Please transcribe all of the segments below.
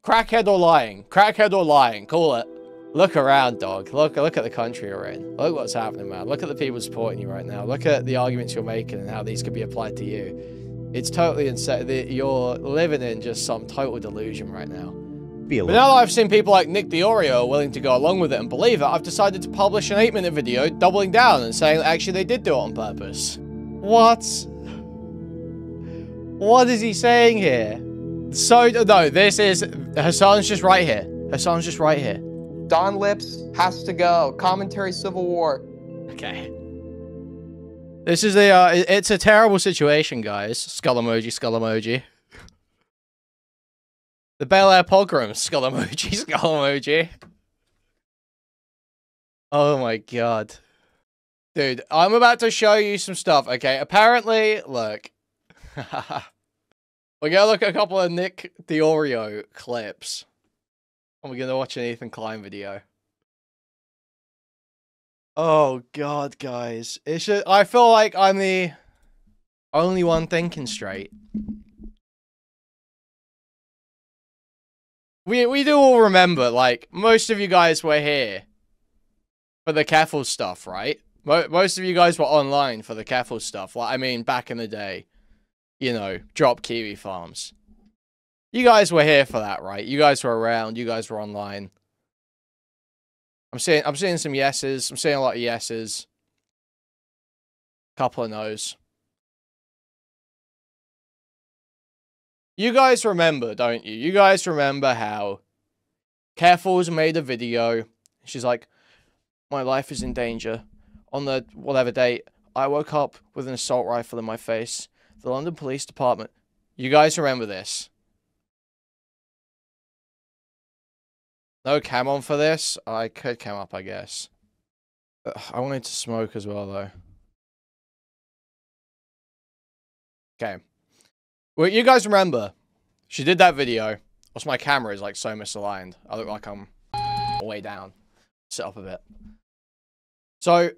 Crackhead or lying? Crackhead or lying? Call it. Look around, dog. Look at the country you're in. Look what's happening, man. Look at the people supporting you right now. Look at the arguments you're making and how these could be applied to you. It's totally insane. You're living in just some total delusion right now. But now that I've seen people like Nick DiOrio willing to go along with it and believe it, I've decided to publish an 8-minute video doubling down and saying that actually they did do it on purpose. What? What is he saying here? So, no, this is... Hasan's just right here. Hasan's just right here. Don Lips has to go. Commentary Civil War. Okay. This is the, it's a terrible situation, guys. Skull emoji, skull emoji. The Bel Air pogrom, skull emoji, skull emoji. Oh my god. Dude, I'm about to show you some stuff, okay? Apparently, look. We're gonna look at a couple of Nick DiOrio clips. And we're gonna watch an Ethan Klein video. Oh god, guys. It's just, I feel like I'm the only one thinking straight. We do all remember, like, most of you guys were here for the Keffel stuff, right? Most of you guys were online for the Keffel stuff. Like, I mean, back in the day, you know, drop Kiwi Farms. You guys were here for that, right? You guys were around. You guys were online. I'm seeing some yeses. I'm seeing a lot of yeses. Couple of no's. You guys remember, don't you? You guys remember how Careful's made a video. She's like, my life is in danger. On the whatever date, I woke up with an assault rifle in my face. The London Police Department. You guys remember this? No cam on for this? I could cam up, I guess. I wanted to smoke as well, though. Okay. Well, you guys remember, she did that video. Also, my camera is, like, so misaligned. I look like I'm way down. Sit up a bit. So,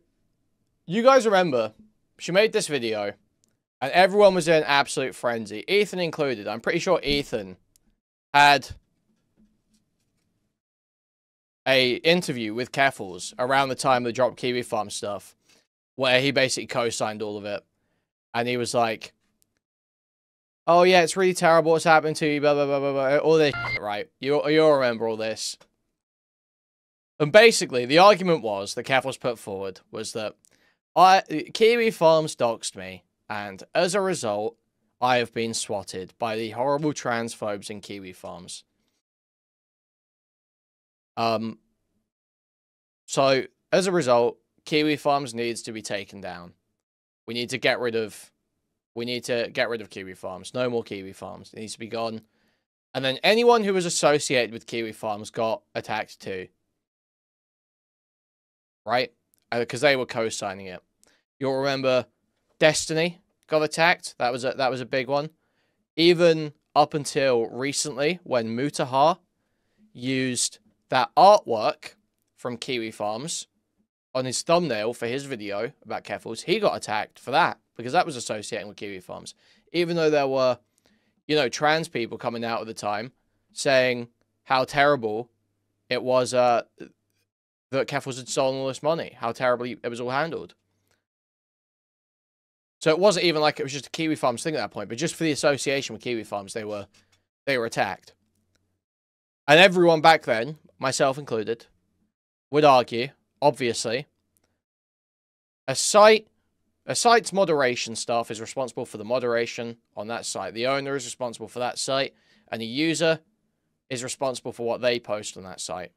you guys remember, she made this video, and everyone was in absolute frenzy. Ethan included. I'm pretty sure Ethan had a interview with Keffels around the time of the Drop Kiwi Farm stuff, where he basically co-signed all of it. And he was like, oh yeah, it's really terrible what's happened to you, blah, blah, blah, blah, blah, all this shit, right? You'll remember all this. And basically, the argument was, that Keffels put forward, was that Kiwi Farms doxed me, and as a result, I have been swatted by the horrible transphobes in Kiwi Farms. So, as a result, Kiwi Farms needs to be taken down. We need to get rid of Kiwi Farms. No more Kiwi Farms. It needs to be gone. And then anyone who was associated with Kiwi Farms got attacked too. Right? Because they were co-signing it. You'll remember Destiny got attacked. That was a big one. Even up until recently, when Mutahar used that artwork from Kiwi Farms on his thumbnail for his video about Keffels, he got attacked for that, because that was associating with Kiwi Farms. Even though there were, you know, trans people coming out at the time saying how terrible it was that Keffels had stolen all this money, how terribly it was all handled. So it wasn't even like it was just a Kiwi Farms thing at that point, but just for the association with Kiwi Farms, they were attacked. And everyone back then, myself included, would argue, obviously, a site's moderation staff is responsible for the moderation on that site. The owner is responsible for that site, and the user is responsible for what they post on that site.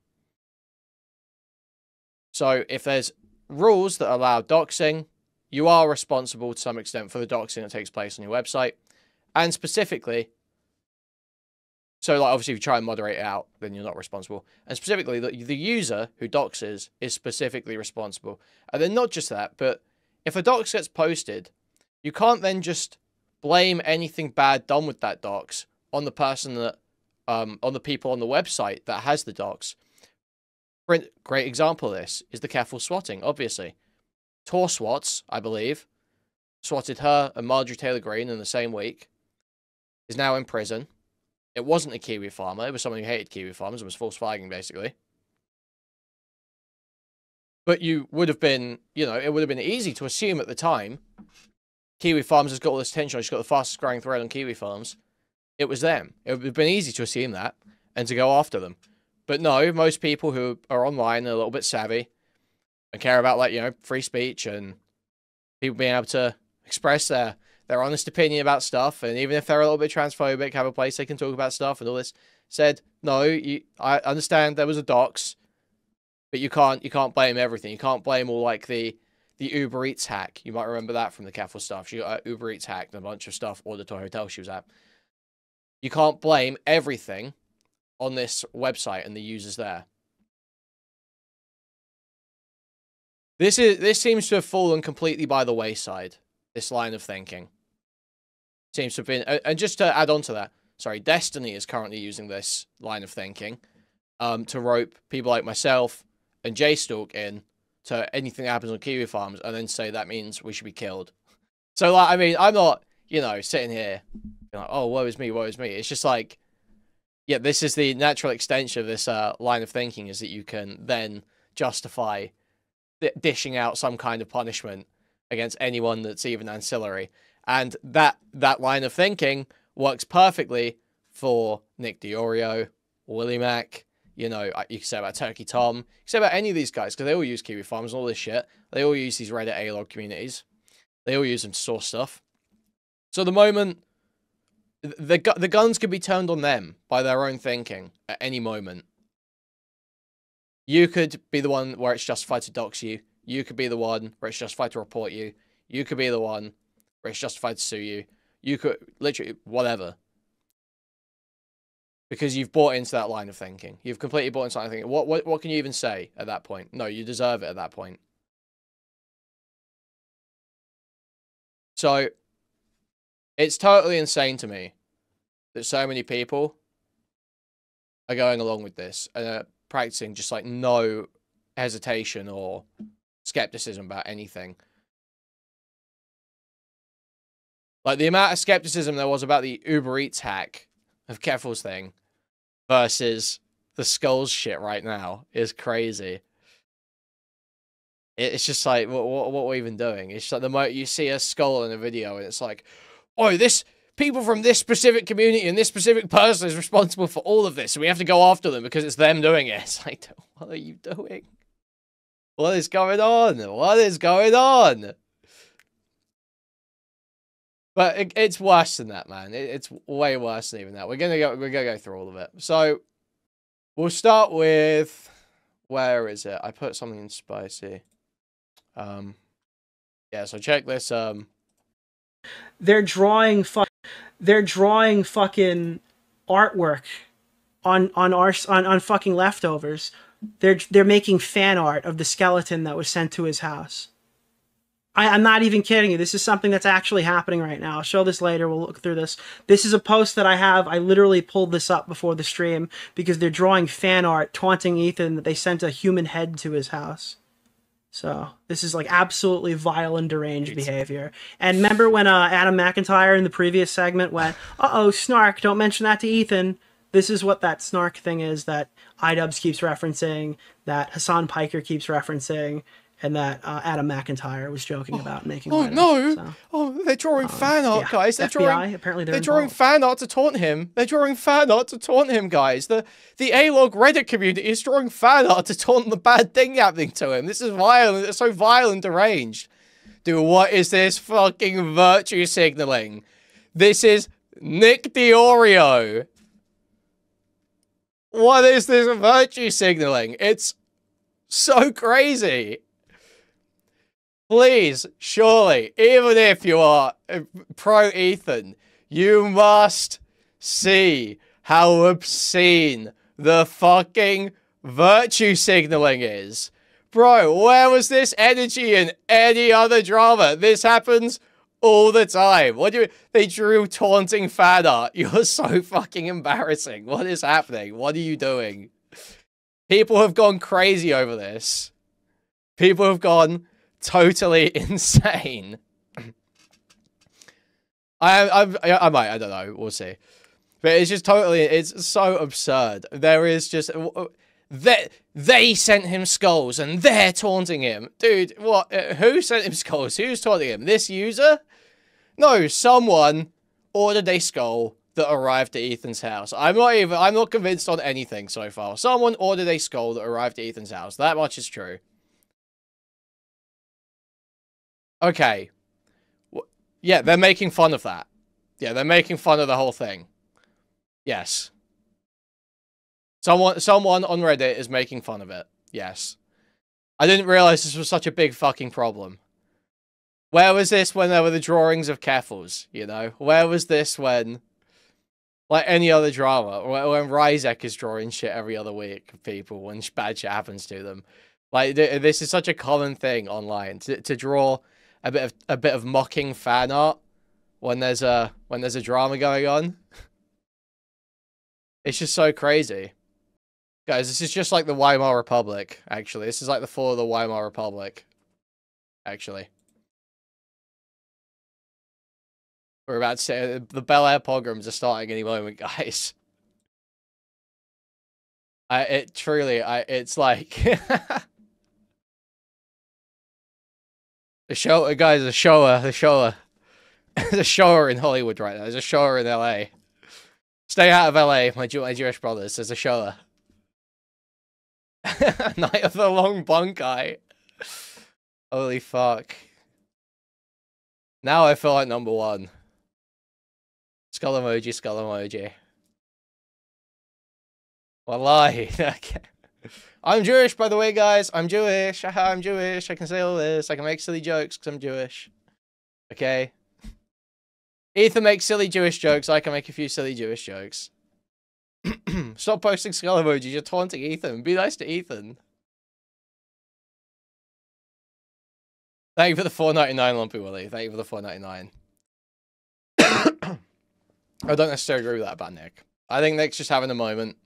So if there's rules that allow doxing, you are responsible to some extent for the doxing that takes place on your website. And specifically, so like obviously if you try and moderate it out, then you're not responsible. And specifically, the user who doxes is specifically responsible. And then not just that, but if a dox gets posted, you can't then just blame anything bad done with that dox on the person that, on the people on the website that has the dox. Great example of this is the Keffel swatting, obviously. Tor Swats, I believe, swatted her and Marjorie Taylor Greene in the same week, is now in prison. It wasn't a Kiwi farmer. It was someone who hated Kiwi farmers and was false flagging, basically. But you would have been, you know, it would have been easy to assume at the time, Kiwi Farms has got all this attention, it's got the fastest growing thread on Kiwi Farms. It was them. It would have been easy to assume that and to go after them. But no, most people who are online are a little bit savvy and care about, like, you know, free speech and people being able to express their honest opinion about stuff. And even if they're a little bit transphobic, have a place they can talk about stuff and all this. Said, no, I understand there was a dox. But you can't blame everything. You can't blame all, like, the Uber Eats hack. You might remember that from the Caffel stuff. She got Uber Eats hacked and a bunch of stuff ordered to a hotel she was at. You can't blame everything on this website and the users there. This seems to have fallen completely by the wayside, this line of thinking. Seems to have been... And just to add on to that, sorry, Destiny is currently using this line of thinking to rope people like myself and J-Stalk in to anything that happens on Kiwi Farms and then say that means we should be killed. So, like, I mean, I'm not, you know, sitting here being like, oh, woe is me, woe is me. It's just like, yeah, this is the natural extension of this line of thinking, is that you can then justify dishing out some kind of punishment against anyone that's even ancillary. And that line of thinking works perfectly for Nick Diorio, Willie Mac. You know, you can say about Turkey Tom. You can say about any of these guys, because they all use Kiwi Farms and all this shit. They all use these Reddit A-log communities. They all use them to source stuff. So the moment... The guns can be turned on them by their own thinking at any moment. You could be the one where it's justified to dox you. You could be the one where it's justified to report you. You could be the one where it's justified to sue you. You could... Literally, whatever. Because you've bought into that line of thinking. You've completely bought into that line of thinking. What can you even say at that point? No, you deserve it at that point. So, it's totally insane to me that so many people are going along with this and are practicing just, like, no hesitation or skepticism about anything. Like, the amount of skepticism there was about the Uber Eats hack of Keffel's thing versus the skulls shit right now is crazy. It's just like, what are we even doing? It's like the moment you see a skull in a video and it's like, oh, people from this specific community and this specific person is responsible for all of this, and we have to go after them because it's them doing it. It's like, what are you doing? What is going on? What is going on? But it's worse than that, man. It's way worse than even that. We're gonna go through all of it. So we'll start with, where is it? I put something in spicy. Yeah. So check this. They're drawing fucking artwork on fucking leftovers. They're making fan art of the skeleton that was sent to his house. I'm not even kidding you. This is something that's actually happening right now. I'll show this later. We'll look through this. This is a post that I have. I literally pulled this up before the stream because they're drawing fan art taunting Ethan that they sent a human head to his house. So this is, like, absolutely vile and deranged behavior. And remember when Adam McIntyre in the previous segment went, uh-oh, snark, don't mention that to Ethan. This is what that snark thing is that iDubbbz keeps referencing, that Hassan Piker keeps referencing, and that Adam McIntyre was joking about making. Oh no! So, oh, they're drawing fan art, guys. They're FBI, apparently they're drawing fan art to taunt him. They're drawing fan art to taunt him, guys. The A-log Reddit community is drawing fan art to taunt the bad thing happening to him. This is violent. It's so violent, deranged. Dude, what is this fucking virtue signaling? This is Nick Diorio. What is this virtue signaling? It's so crazy. Please, surely, even if you are pro-Ethan, you must see how obscene the fucking virtue signaling is. Bro, where was this energy in any other drama? This happens all the time. What do you... They drew taunting fan art. You're so fucking embarrassing. What is happening? What are you doing? People have gone crazy over this. People have gone totally insane. I don't know. We'll see. But it's just totally, it's so absurd. There is just, they sent him skulls and they're taunting him. Dude, what? Who sent him skulls? Who's taunting him? This user? No, someone ordered a skull that arrived at Ethan's house. I'm not convinced on anything so far. Someone ordered a skull that arrived at Ethan's house. That much is true. Okay. Yeah, they're making fun of that. Yeah, they're making fun of the whole thing. Yes. Someone on Reddit is making fun of it. Yes. I didn't realize this was such a big fucking problem. Where was this when there were the drawings of Keffels, you know? Where was this when, like any other drama, when Ryzek is drawing shit every other week of people when bad shit happens to them? Like, this is such a common thing online, to draw a bit of mocking fan art when there's a drama going on. It's just so crazy. Guys, this is just like the Weimar Republic, actually. This is like the fall of the Weimar Republic, actually. We're about to say the Bel Air pogroms are starting any moment, guys. It's like the show, guys. The shower. There's a shower in Hollywood right now. There's a shower in LA. Stay out of LA, my Jewish brothers. There's a shower. Night of the Long Bunkai. Holy fuck. Now I feel like number one. Skull emoji, skull emoji. Wallahi. I'm Jewish, by the way, guys. I'm Jewish. I'm Jewish. I can say all this. I can make silly jokes because I'm Jewish. Okay? Ethan makes silly Jewish jokes. I can make a few silly Jewish jokes. Stop posting skull emojis. You're taunting Ethan. Be nice to Ethan. Thank you for the $4.99, Lumpy Willie. Thank you for the $4.99. I don't necessarily agree with that about Nick. I think Nick's just having a moment.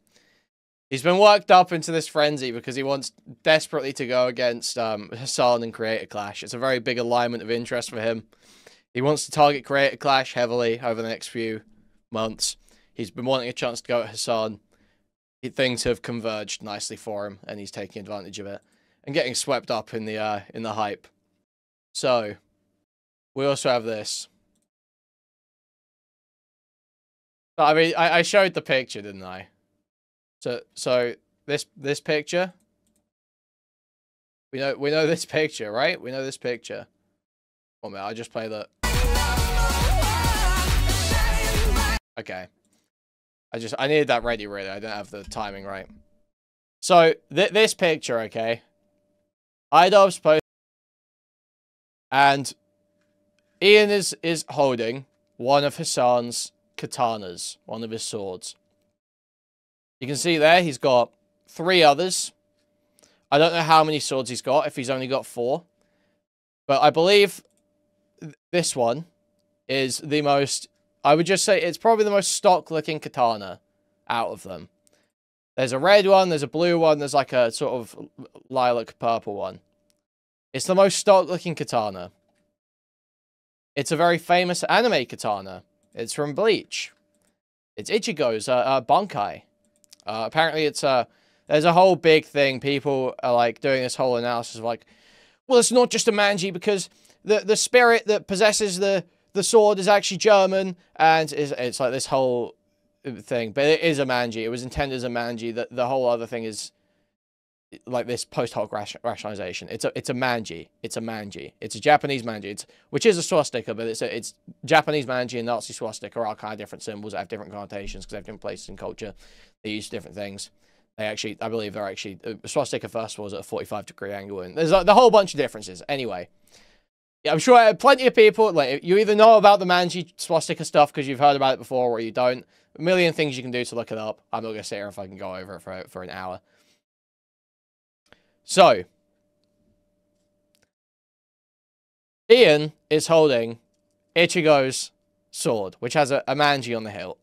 He's been worked up into this frenzy because he wants desperately to go against Hasan and Creator Clash. It's a very big alignment of interest for him. He wants to target Creator Clash heavily over the next few months. He's been wanting a chance to go at Hasan. Things have converged nicely for him, and he's taking advantage of it and getting swept up in the hype. So, we also have this. I mean, I showed the picture, didn't I? So this picture. We know this picture, right? We know this picture. Oh man, I just play the. Okay. I needed that ready, really. I don't have the timing right. So this picture, okay. IDubbbz post, and Ian is holding one of Hasan's katanas, one of his swords. You can see there he's got 3 others. I don't know how many swords he's got, if he's only got 4. But I believe this one is the most, I would just say it's probably the most stock-looking katana out of them. There's a red one, there's a blue one, there's like a sort of lilac purple one. It's the most stock-looking katana. It's a very famous anime katana. It's from Bleach. It's Ichigo's Bankai. Apparently it's there's a whole big thing. People are like doing this whole analysis of like, well, it's not just a manji because the spirit that possesses the sword is actually German, and it's like this whole thing. But it is a manji. It was intended as a manji. The whole other thing is like this post hoc rationalization. It's a manji. It's a manji. It's a Japanese manji. Which is a swastika, but it's Japanese manji and Nazi swastika are all kind of different symbols that have different connotations because they have different places in culture. They use different things. They actually, I believe they're actually, swastika first was at a 45-degree angle, and there's a whole bunch of differences. Anyway, yeah, I'm sure plenty of people, like, you either know about the manji swastika stuff because you've heard about it before, or you don't. A million things you can do to look it up. I'm not going to sit here if I can go over it for an hour. So, Ian is holding Ichigo's sword, which has a manji on the hilt.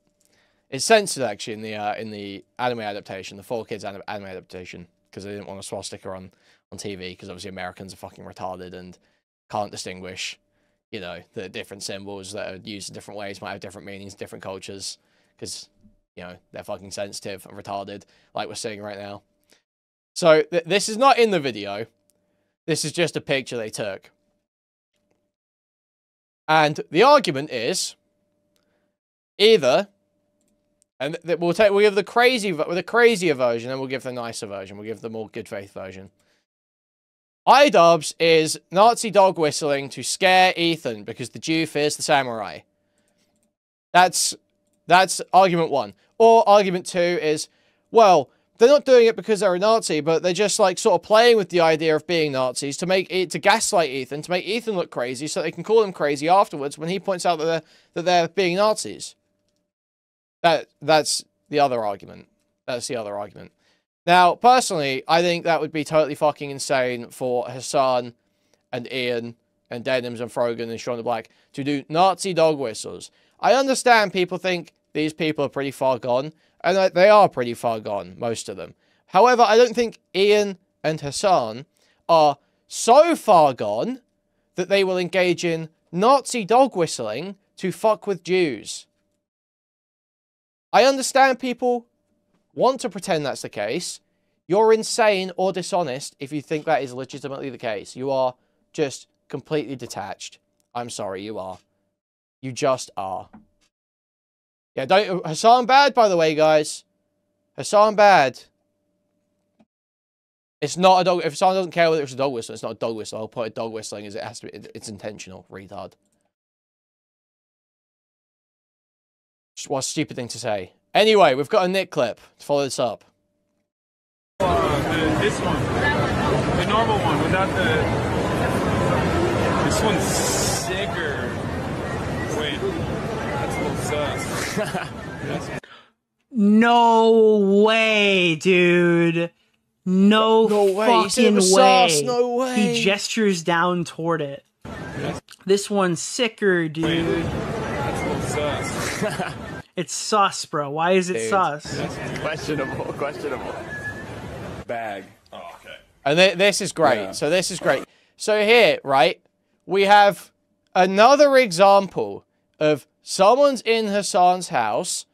It's censored, actually, in the anime adaptation, the 4Kids anime adaptation, because they didn't want a swastika on TV, because obviously Americans are fucking retarded and can't distinguish, you know, the different symbols that are used in different ways, might have different meanings, different cultures, because, you know, they're fucking sensitive and retarded, like we're seeing right now. So this is not in the video. This is just a picture they took. And the argument is either, and we'll give the crazier version, and we'll give the nicer version. We'll give the more good faith version. iDubbbz is Nazi dog whistling to scare Ethan because the Jew fears the samurai. That's argument one. Or argument two is, well, they're not doing it because they're a Nazi, but they're just like sort of playing with the idea of being Nazis to gaslight Ethan, to make Ethan look crazy, so they can call him crazy afterwards when he points out that they're being Nazis. That's the other argument. That's the other argument. Now, personally, I think that would be totally fucking insane for Hasan and Ian and Denims and Frogan and Sean the Black to do Nazi dog whistles. I understand people think these people are pretty far gone, and they are pretty far gone, most of them. However, I don't think Ian and Hasan are so far gone that they will engage in Nazi dog whistling to fuck with Jews. I understand people want to pretend that's the case. You're insane or dishonest if you think that is legitimately the case. You are just completely detached. I'm sorry, you are. You just are. Yeah, Hasan bad, by the way, guys. Hasan bad. It's not a dog. If Hasan doesn't care whether it's a dog whistle, it's not a dog whistle. I'll put a dog whistling as it has to be. It's intentional, retard. Just what a stupid thing to say. Anyway, we've got a Nick clip to follow this up. This one, the normal one, without the. This one's sicker. Wait, that's a little sus. No way, dude. No way. fucking way. Sauce. No way. He gestures down toward it. This one's sicker, dude. Wait, that's a little sus. It's sus, bro. Why is it sus? That's questionable. Bag. Oh, okay. And this is great. Yeah. So this is great. So here, right, we have another example of someone's in Hasan's house.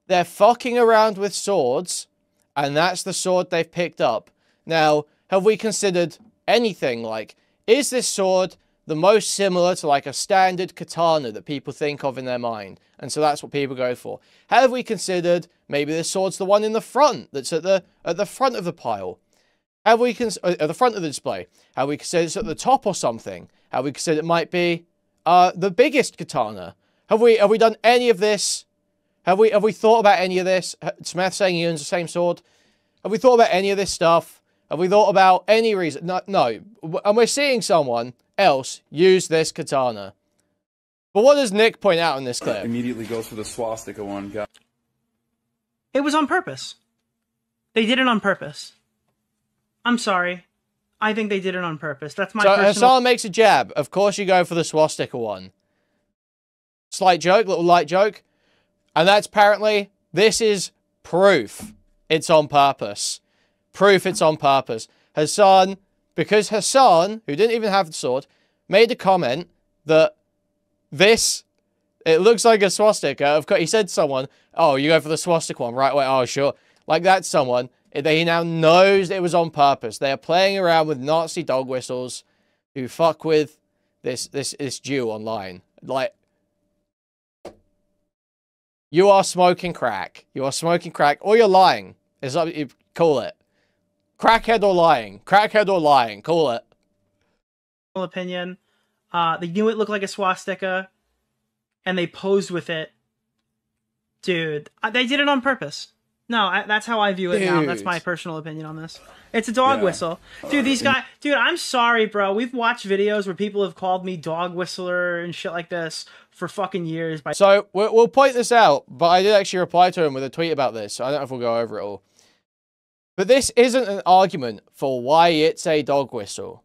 They're fucking around with swords, and that's the sword they've picked up. Now, have we considered anything like, is this sword the most similar to like a standard katana that people think of in their mind? And so that's what people go for. Have we considered maybe this sword's the one in the front that's at the front of the pile? Have we at the front of the display? Have we considered it's at the top or something? Have we considered it might be the biggest katana? Have we done any of this? Have we thought about any of this? Smith saying he owns the same sword. Have we thought about any of this stuff? Have we thought about any reason? No. And we're seeing someone else use this katana. But what does Nick point out in this clip? Immediately goes for the swastika one. It was on purpose. They did it on purpose. I'm sorry. I think they did it on purpose. That's my personal... So Hasan makes a jab. Of course you go for the swastika one. Slight joke, little light joke. And that's apparently, this is proof it's on purpose. Proof it's on purpose. Hasan, because Hasan, who didn't even have the sword, made a comment that this, it looks like a swastika. Of course, he said to someone, oh, you go for the swastika one, right away, oh, sure. Like that's someone, he now knows it was on purpose. They are playing around with Nazi dog whistles to fuck with this Jew online. Like, you are smoking crack. You are smoking crack, or you're lying. It's like you call it. Crackhead or lying. Crackhead or lying. Call it. Opinion. They knew it looked like a swastika, and they posed with it. Dude, they did it on purpose. No, that's how I view it now. That's my personal opinion on this. It's a dog whistle. Dude, these guys... Dude, I'm sorry, bro. We've watched videos where people have called me dog whistler and shit like this for fucking years. So, we'll point this out, but I did actually reply to him with a tweet about this, so I don't know if we'll go over it all. But this isn't an argument for why it's a dog whistle.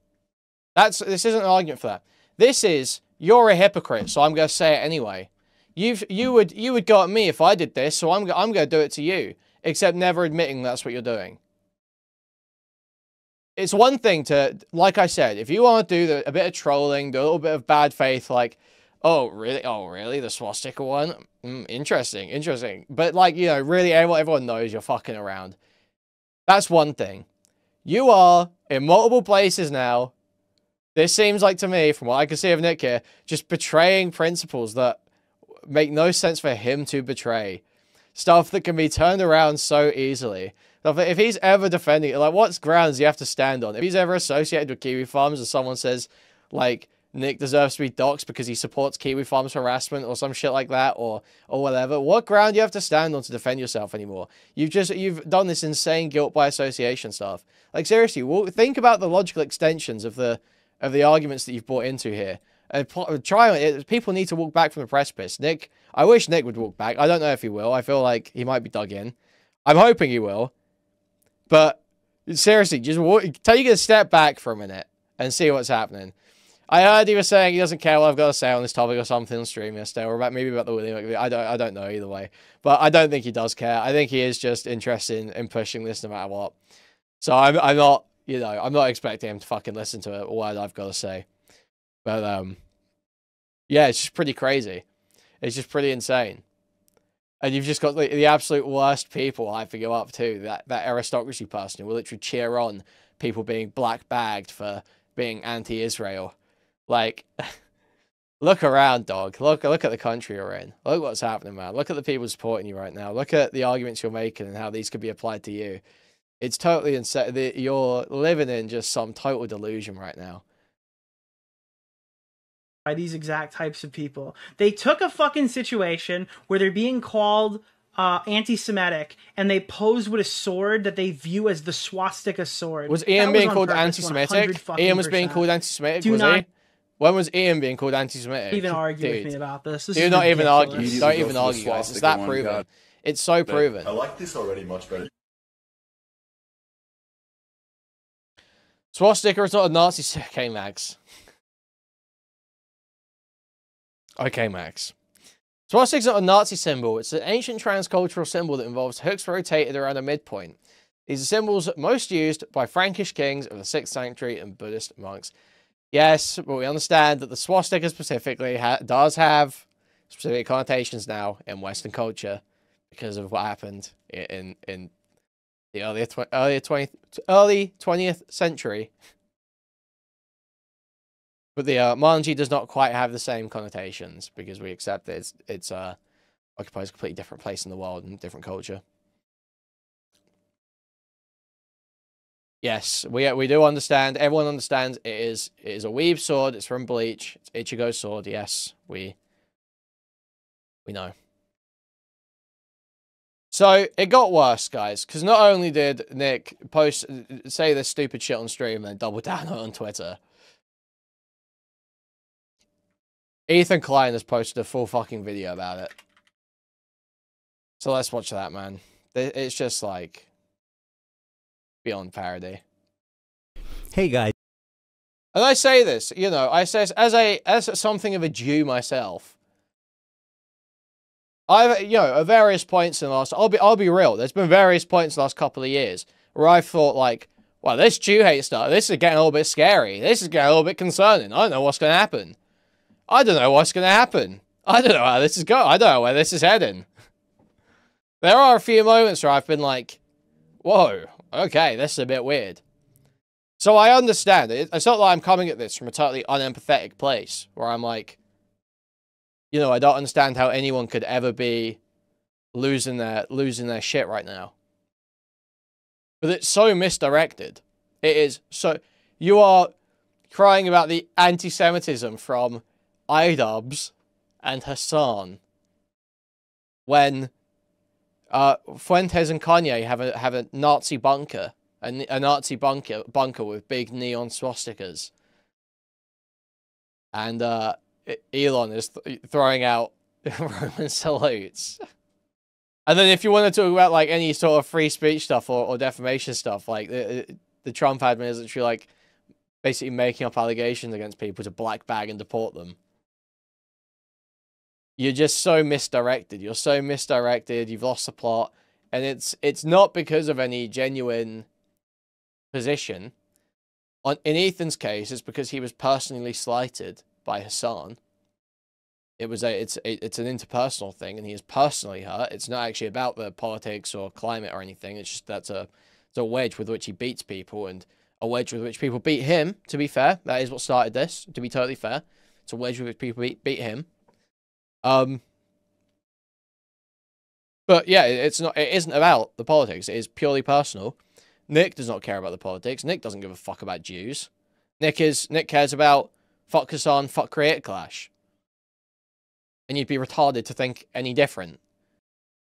This isn't an argument for that. This is, you're a hypocrite, so I'm going to say it anyway. You would go at me if I did this, so I'm going to do it to you. Except never admitting that's what you're doing. It's one thing to, like I said, if you want to do a bit of trolling, do a little bit of bad faith, like, Oh, really? Oh, really? The swastika one? Interesting, interesting. But, like, you know, really, everyone knows you're fucking around. That's one thing. You are in multiple places now. This seems like, to me, from what I can see of Nick here, just betraying principles that make no sense for him to betray. Stuff that can be turned around so easily. If he's ever defending it, like, what grounds do you have to stand on? If he's ever associated with Kiwi Farms and someone says, like, Nick deserves to be doxxed because he supports Kiwi Farms harassment or some shit like that, or whatever, what ground do you have to stand on to defend yourself anymore? You've done this insane guilt by association stuff. Like, seriously, think about the logical extensions of the arguments that you've brought into here. People need to walk back from the precipice. Nick, I wish Nick would walk back. I don't know if he will. I feel like he might be dug in. I'm hoping he will. But seriously, just take a step back for a minute and see what's happening. I heard he was saying he doesn't care what I've got to say on this topic or something on stream yesterday, or maybe about the William. I don't know either way. But I don't think he does care. I think he is just interested in pushing this no matter what. So I'm not, you know, I'm not expecting him to fucking listen to a word I've got to say. But yeah, it's just pretty crazy. It's just pretty insane. And you've just got the absolute worst people hyping you up too. That aristocracy person who will literally cheer on people being black bagged for being anti-Israel. Like, look around, dog. Look at the country you're in. Look what's happening, man. Look at the people supporting you right now. Look at the arguments you're making and how these could be applied to you. It's totally insane. You're living in just some total delusion right now. By these exact types of people. They took a fucking situation where they're being called anti-Semitic, and they posed with a sword that they view as the swastika sword. Was Ian being called anti-Semitic? Ian was being called anti-Semitic, was he? When was Ian being called anti-Semitic? Don't even argue with me about this. Do not even argue. Don't even argue, guys. It's that proven. It's so proven. I like this already much better. Swastika is not a Nazi. Okay, Max. Okay, Max. Swastika is not a Nazi symbol. It's an ancient transcultural symbol that involves hooks rotated around a midpoint. These are symbols most used by Frankish kings of the 6th century and Buddhist monks. Yes, but we understand that the swastika specifically does have specific connotations now in Western culture because of what happened in the early 20th century. But the Manji does not quite have the same connotations because we accept that it's occupies a completely different place in the world and different culture. Yes, we do understand. Everyone understands it is a weave sword. It's from Bleach. It's Ichigo's sword. Yes, we know. So it got worse, guys, because not only did Nick say this stupid shit on stream and then double down on Twitter, Ethan Klein has posted a full fucking video about it. So let's watch that, man. It's just like beyond parody. Hey guys. And I say this, you know, I say as something of a Jew myself. You know, at various points in the last, I'll be real. There's been various points in the last couple of years where I've thought like, well, this Jew hate stuff, this is getting a little bit scary. This is getting a little bit concerning. I don't know what's going to happen. I don't know what's going to happen. I don't know how this is going. I don't know where this is heading. There are a few moments where I've been like, whoa, okay, this is a bit weird. So I understand. It's not like I'm coming at this from a totally unempathetic place where I'm like, you know, I don't understand how anyone could ever be losing their shit right now. But it's so misdirected. It is so... You are crying about the anti-Semitism from Idubbbz and Hasan when Fuentes and Kanye have a Nazi bunker, a Nazi bunker with big neon swastikas, and Elon is throwing out Roman salutes. And then if you want to talk about like any sort of free speech stuff or defamation stuff, like the Trump admin is literally like basically making up allegations against people to black bag and deport them. You're just so misdirected. You're so misdirected. You've lost the plot. And it's not because of any genuine position. In Ethan's case, it's because he was personally slighted by Hasan. it's an interpersonal thing, and he is personally hurt. It's not actually about the politics or climate or anything. It's just it's a wedge with which he beats people, and a wedge with which people beat him. To be fair, that is what started this. To be totally fair, it's a wedge with which people beat him. But yeah, it isn't about the politics. It is purely personal. Nick does not care about the politics. Nick doesn't give a fuck about Jews. Nick cares about fuck Hasan, fuck Creator Clash. And you'd be retarded to think any different.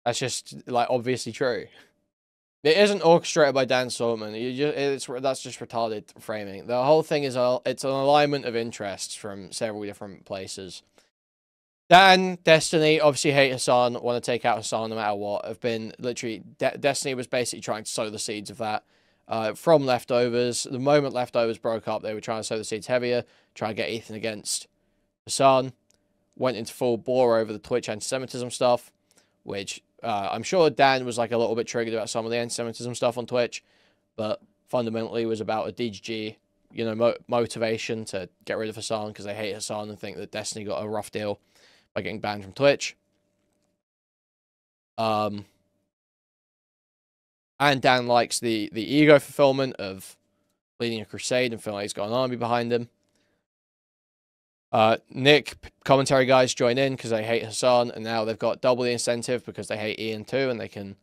That's just, like, obviously true. It isn't orchestrated by Dan Saltman. That's just retarded framing. The whole thing is it's an alignment of interests from several different places. Dan, Destiny, obviously hate Hasan, want to take out Hasan no matter what. Have been literally... Destiny was basically trying to sow the seeds of that from Leftovers. The moment Leftovers broke up, they were trying to sow the seeds heavier, try to get Ethan against Hasan. Went into full bore over the Twitch anti-Semitism stuff, which I'm sure Dan was like a little bit triggered about some of the anti-Semitism stuff on Twitch, but fundamentally was about a DGG, you know, motivation to get rid of Hasan because they hate Hasan and think that Destiny got a rough deal by getting banned from Twitch. And Dan likes the ego fulfillment of leading a crusade and feeling like he's got an army behind him. Nick, commentary guys join in because they hate Hasan, and now they've got double the incentive because they hate Ian too, and they can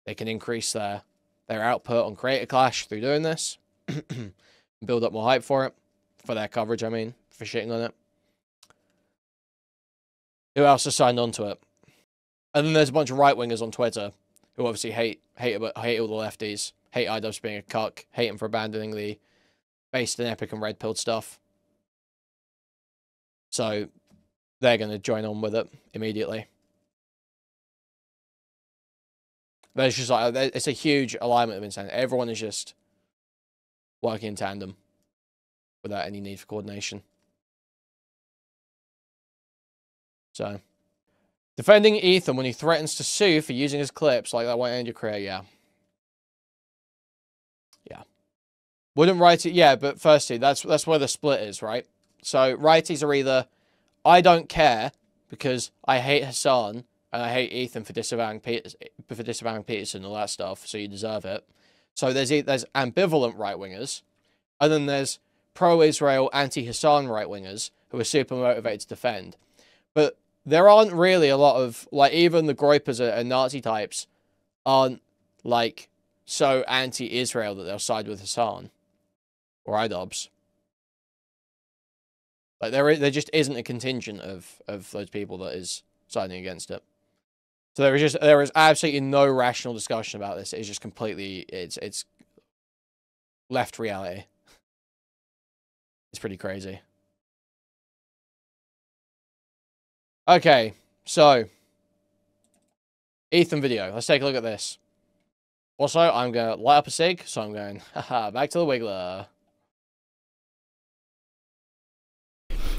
increase their output on Creator Clash through doing this. Build up more hype for it. For their coverage, I mean, for shitting on it. Who else has signed on to it? And then there's a bunch of right-wingers on Twitter who obviously hate all the lefties, hate iDubbbz being a cuck, hate him for abandoning the based in Epic and Red Pilled stuff. So they're going to join on with it immediately. There's just like, it's a huge alignment of intent. Everyone is just working in tandem without any need for coordination. So, defending Ethan when he threatens to sue for using his clips, like that won't end your career, yeah. Yeah. Wouldn't righty, yeah, but firstly, that's where the split is, right? So, righties are either, I don't care because I hate Hasan and I hate Ethan for disavowing Peterson and all that stuff, so you deserve it. So there's ambivalent right-wingers, and then there's pro-Israel, anti-Hasan right-wingers who are super motivated to defend. But there aren't really a lot of, like, even the Groypers and Nazi types aren't, like, so anti-Israel that they'll side with Hasan or iDubbbz. Like, there just isn't a contingent of those people that is siding against it. So there is absolutely no rational discussion about this. It's just completely, it's left reality. It's pretty crazy. Okay, so Ethan video. Let's take a look at this. Also, I'm going to light up a cig, so I'm going, haha, back to the Wiggler.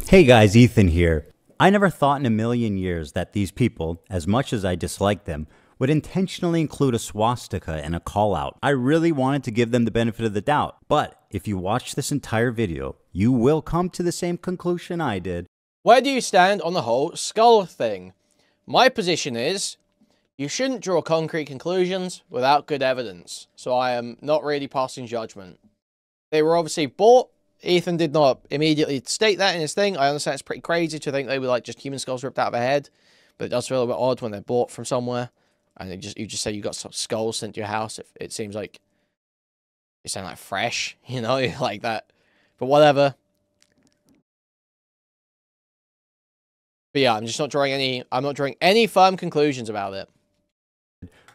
Hey guys, Ethan here. I never thought in a million years that these people, as much as I dislike them, would intentionally include a swastika in a call-out. I really wanted to give them the benefit of the doubt. But if you watch this entire video, you will come to the same conclusion I did. Where do you stand on the whole skull thing? My position is, you shouldn't draw concrete conclusions without good evidence. So I am not really passing judgment. They were obviously bought. Ethan did not immediately state that in his thing. I understand it's pretty crazy to think they were like just human skulls ripped out of a head. But it does feel a bit odd when they're bought from somewhere. And you just say you got some skulls sent to your house. It seems like, it sound like fresh, you know, like that. But whatever. But yeah, I'm not drawing any firm conclusions about it.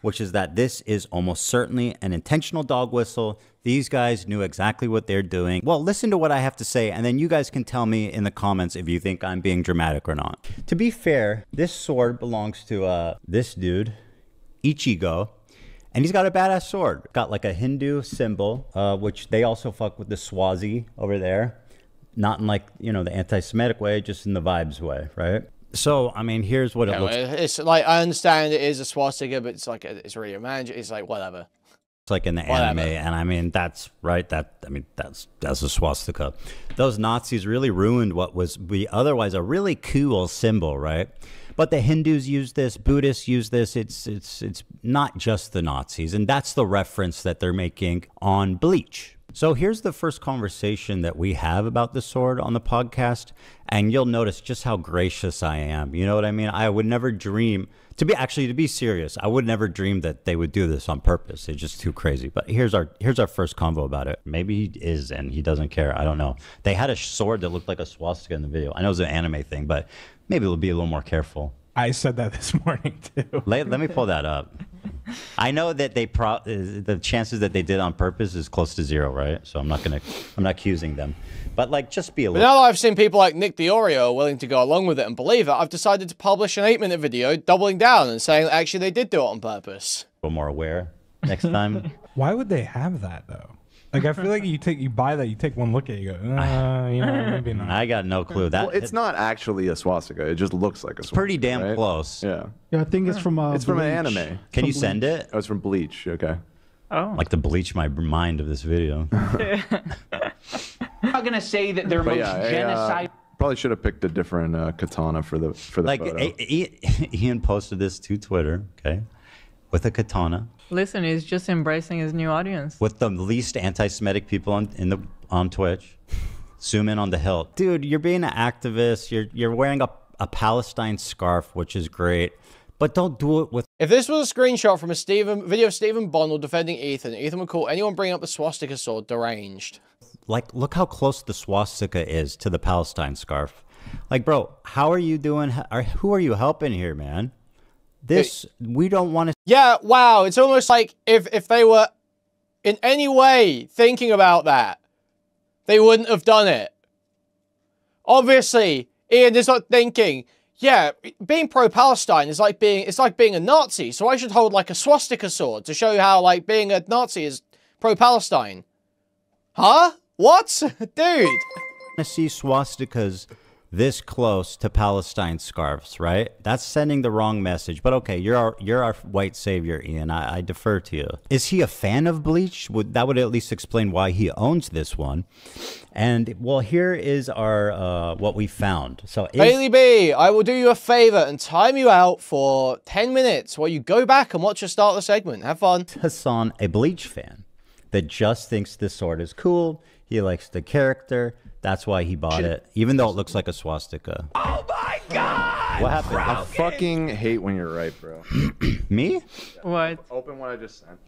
Which is that this is almost certainly an intentional dog whistle. These guys knew exactly what they're doing. Well, listen to what I have to say, and then you guys can tell me in the comments if you think I'm being dramatic or not. To be fair, this sword belongs to this dude, Ichigo, and he's got a badass sword. Got like a Hindu symbol, which they also fuck with the Swazi over there. Not in like, you know, the anti-Semitic way, just in the vibes way, right? So, I mean, here's what it looks like. It's like, I understand it is a swastika, but it's like, it's really a man. It's like, whatever. like in the anime, and I mean that's right. That's a swastika. Those Nazis really ruined what was otherwise a really cool symbol, right? But the Hindus use this, Buddhists use this. It's not just the Nazis, and that's the reference that they're making on Bleach. So here's the first conversation that we have about the sword on the podcast, and you'll notice just how gracious I am. You know what I mean? I would never dream to be serious. I would never dream that they would do this on purpose. It's just too crazy. But here's our first convo about it. Maybe he is and he doesn't care. I don't know. They had a sword that looked like a swastika in the video. I know it was an anime thing, but maybe we'll be a little more careful. I said that this morning too. Let me pull that up. I know that the chances that they did on purpose is close to 0, right? So I'm not accusing them. But like, just be a little. But now that I've seen people like Nick the Oreo willing to go along with it and believe it, I've decided to publish an 8-minute video doubling down and saying that actually they did do it on purpose. A little more aware next time. Why would they have that though? Like, I feel like you buy that, you take one look at it, you go, maybe not. I got no clue. Well, it's not actually a swastika. It just looks like a swastika. Pretty damn right? close. Yeah. Yeah, I think it's from It's from an anime. Can you send it? Oh, it's from Bleach. Okay. Oh. Like to bleach my mind of this video. I'm not gonna say that they're most genocide. Probably should have picked a different katana for the like photo. Ian posted this to Twitter, okay, with a katana. Listen, he's just embracing his new audience. With the least anti-Semitic people on Twitch. Zoom in on the hilt. Dude, you're being an activist. You're wearing a Palestine scarf, which is great. But don't do it with... If this was a screenshot from a video of Stephen Bonnell defending Ethan would call anyone bringing up the swastika sword deranged. Like, look how close the swastika is to the Palestine scarf. Like, bro, how are you doing? Who are you helping here, man? We don't want to... Yeah, wow. It's almost like if they were in any way thinking about that, they wouldn't have done it. Obviously, Ian is not thinking... Yeah, being pro-Palestine is like being a Nazi, so I should hold like a swastika sword to show you how like being a Nazi is pro-Palestine. Huh? What? Dude. To see swastikas this close to Palestine scarves, right? That's sending the wrong message. But okay, you're our white savior, Ian. I defer to you. Is he a fan of Bleach? That would at least explain why he owns this one. And well, here is our what we found. So Bailey B, I will do you a favor and time you out for 10 minutes while you go back and watch the start of the segment. Have fun. Hasan, a Bleach fan that just thinks this sword is cool. He likes the character. That's why he bought it, even though it looks like a swastika. Oh my God! What happened? I fucking hate when you're right, bro. Me? What? Open what I just sent.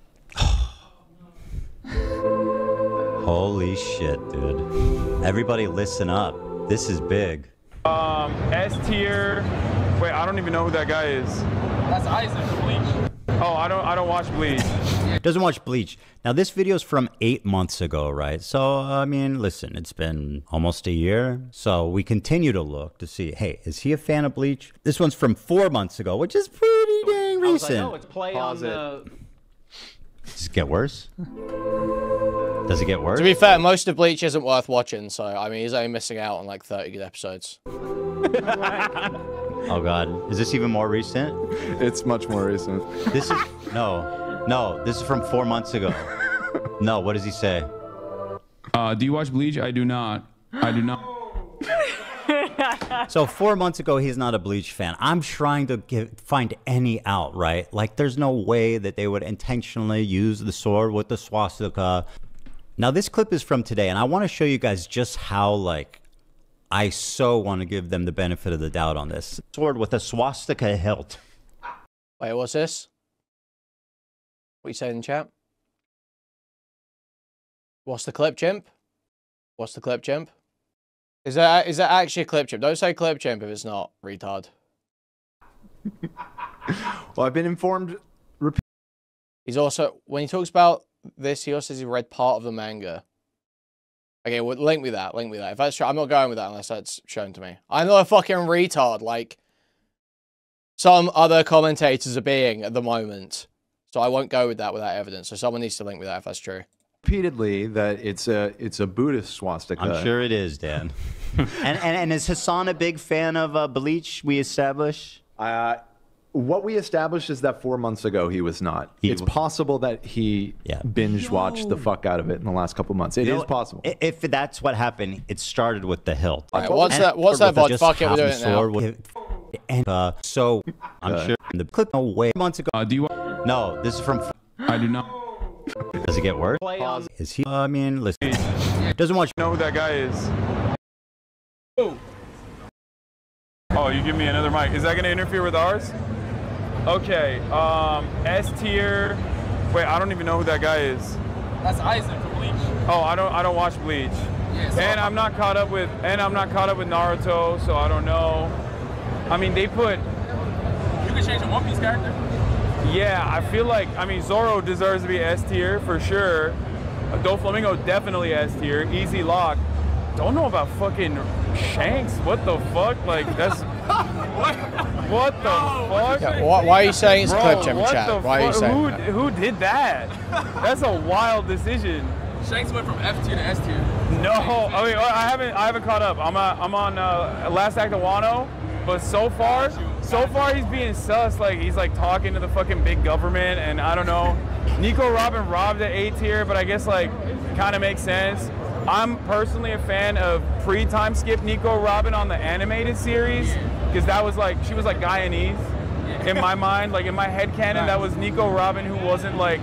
Holy shit, dude. Everybody listen up. This is big. S tier. Wait, I don't even know who that guy is. That's Isaac. Bleach. Oh, I don't watch Bleach. Doesn't watch Bleach. Now, this video is from 8 months ago, right? So, I mean, listen, it's been almost a year. So we continue to look to see, hey, is he a fan of Bleach? This one's from 4 months ago, which is pretty dang recent. Oh, it's play on the... Does it get worse? Does it get worse? To be fair, most of Bleach isn't worth watching, so I mean, he's only missing out on like 30 good episodes. Oh God, is this even more recent? It's much more recent. This is no. This is from 4 months ago. No, what does he say? Do you watch Bleach? I do not. I do not. So 4 months ago, he's not a Bleach fan. I'm trying to find any out, right? Like, there's no way that they would intentionally use the sword with the swastika. Now, this clip is from today, and I want to show you guys just how, like, I so want to give them the benefit of the doubt on this. Sword with a swastika hilt. Wait, what's this? What you saying in chat? What's the clip, chimp? What's the clip, chimp? Is that actually a clip, chimp? Don't say clip, chimp if it's not, retard. Well, I've been informed. He's also, when he talks about this, he also says he read part of the manga. Okay, well, link me that. If that's true, I'm not going with that unless that's shown to me. I'm not a fucking retard like some other commentators are being at the moment. So I won't go with that without evidence. So someone needs to link me that if that's true. Repeatedly that it's a Buddhist swastika. I'm sure it is, Dan. and is Hasan a big fan of Bleach? We establish. Well, What we established is that 4 months ago he was not. It's possible that he binge watched the fuck out of it in the last couple months. It is possible. If that's what happened, it started with the hilt. Right, what's that VOD? Fuck it, we're doing it now. And so I'm sure the clip away months ago. Do you? No, this is from. I do not. Does it get worse? Is he? I mean, listen. Doesn't want you know who that guy is. Oh, you give me another mic. Is that going to interfere with ours? Okay. S tier. Wait, I don't even know who that guy is. That's Aizen from Bleach. Oh, I don't watch Bleach. Yeah, so and I'm not caught up with Naruto, so I don't know. I mean, they put. You can change a One Piece character. Yeah, I feel like, I mean, Zoro deserves to be S tier for sure. Doflamingo definitely S tier. Easy lock. Don't know about fucking Shanks. What the fuck? Like, that's. What the fuck? Yeah, why are you saying it's a clip, Jim chat? Why are you saying that? Who did that? That's a wild decision. Shanks went from F tier to S tier. No, I mean, I haven't caught up. I'm on Last Act of Wano, but so far he's being sus. Like, he's like talking to the fucking big government, and I don't know. Nico Robin robbed at A tier, but I guess like kind of makes sense. I'm personally a fan of pre-time skip Nico Robin on the animated series, because that was like, she was like Guyanese in my mind. Like in my head canon, that was Nico Robin who wasn't like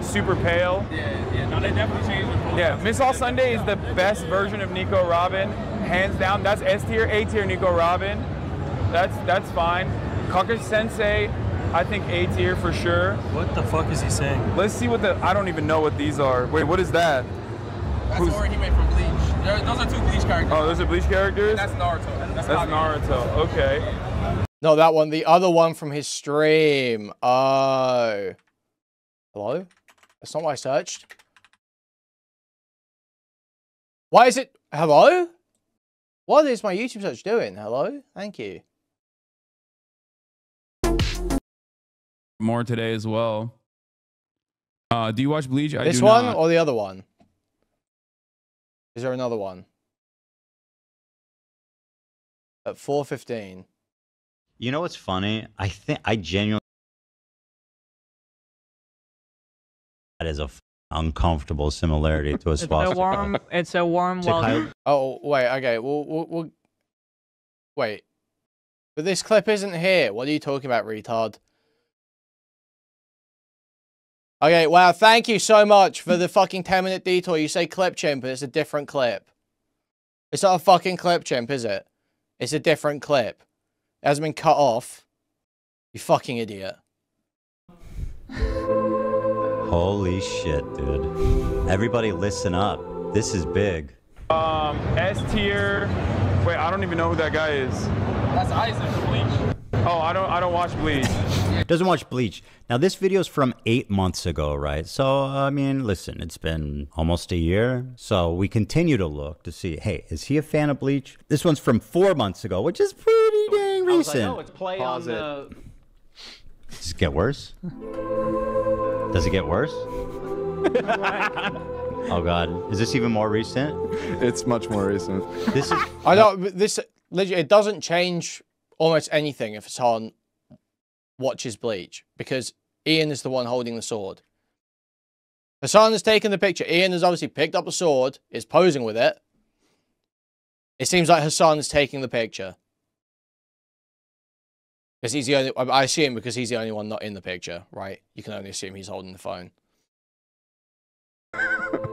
super pale. Yeah, no, they definitely changed it. Yeah, Miss All Sunday is the best version of Nico Robin, hands down. That's S tier, A tier Nico Robin. That's fine. Kakashi Sensei, I think A tier for sure. What the fuck is he saying? Let's see what I don't even know what these are. Wait, what is that? That's Orihime from Bleach. Those are two Bleach characters. Oh, those are Bleach characters? And that's Naruto. That's Naruto. Okay. No, that one. The other one from his stream. Oh. Hello? That's not what I searched. Why is it... Hello? What is my YouTube search doing? Hello? Thank you. More today as well. Do you watch Bleach? This one or the other one? Is there another one? At 4:15. You know what's funny? I think I genuinely that is a uncomfortable similarity to a swastika. It's a warm welcome. Oh wait, okay. We'll wait. But this clip isn't here. What are you talking about, retard? Okay, wow, thank you so much for the fucking 10-minute detour. You say clip chimp, but it's a different clip. It's not a fucking clip chimp, is it? It's a different clip. It hasn't been cut off. You fucking idiot. Holy shit, dude. Everybody listen up. This is big. S tier. Wait, I don't even know who that guy is. That's Aizen from Bleach. Oh, I don't watch Bleach. Doesn't watch Bleach. Now, this video's from 8 months ago, right? So, I mean, listen, it's been almost a year. So, we continue to look to see, hey, is he a fan of Bleach? This one's from 4 months ago, which is pretty dang recent. I was like, oh, it's play on the... Does it get worse? Does it get worse? Oh, God. Is this even more recent? It's much more recent. This is... I don't... This... Legit, it doesn't change almost anything if Hasan watches Bleach, because Ian is the one holding the sword. Hasan has taken the picture. Ian has obviously picked up a sword, is posing with it. It seems like Hasan is taking the picture. Because he's the only... I assume because he's the only one not in the picture, right? You can only assume he's holding the phone.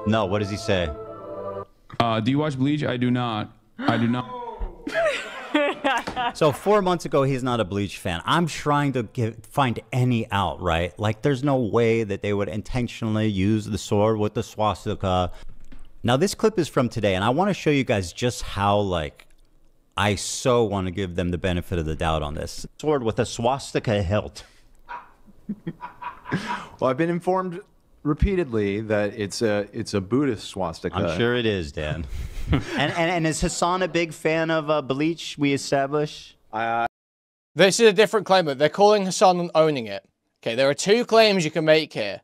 No, what does he say? Do you watch Bleach? I do not. I do not. So 4 months ago, he's not a Bleach fan. I'm trying to find any out, right? Like, there's no way that they would intentionally use the sword with the swastika. Now, this clip is from today, and I want to show you guys just how, like, I so want to give them the benefit of the doubt on this. Sword with a swastika hilt. Well, I've been informed repeatedly that it's a Buddhist swastika. I'm sure it is, Dan. and is Hasan a big fan of Bleach, we establish? This is a different claim, but they're calling Hasan and owning it. Okay, there are two claims you can make here.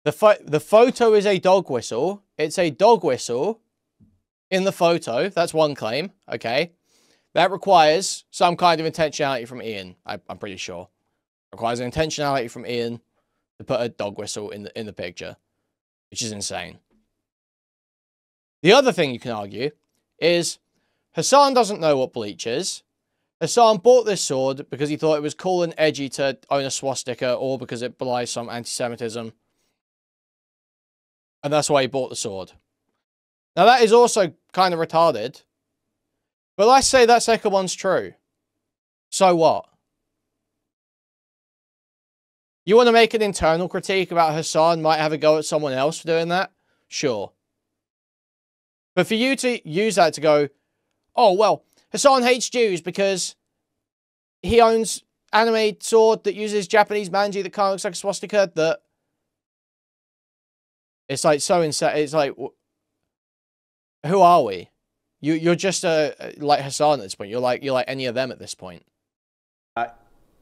The photo is a dog whistle. It's a dog whistle in the photo. That's one claim, okay? That requires some kind of intentionality from Ian. I'm pretty sure. Requires an intentionality from Ian to put a dog whistle in the picture, which is insane. The other thing you can argue is Hasan doesn't know what bleach is. Hasan bought this sword because he thought it was cool and edgy to own a swastika, or because it belies some anti-Semitism. And that's why he bought the sword. Now that is also kind of retarded. But let's say that second one's true. So what? You want to make an internal critique about Hasan might have a go at someone else for doing that? Sure. But for you to use that to go, oh, well, Hasan hates Jews because he owns anime sword that uses Japanese manji that kind of looks like a swastika, that it's like so insane. It's like, who are we? You're just like Hasan at this point. You're like any of them at this point.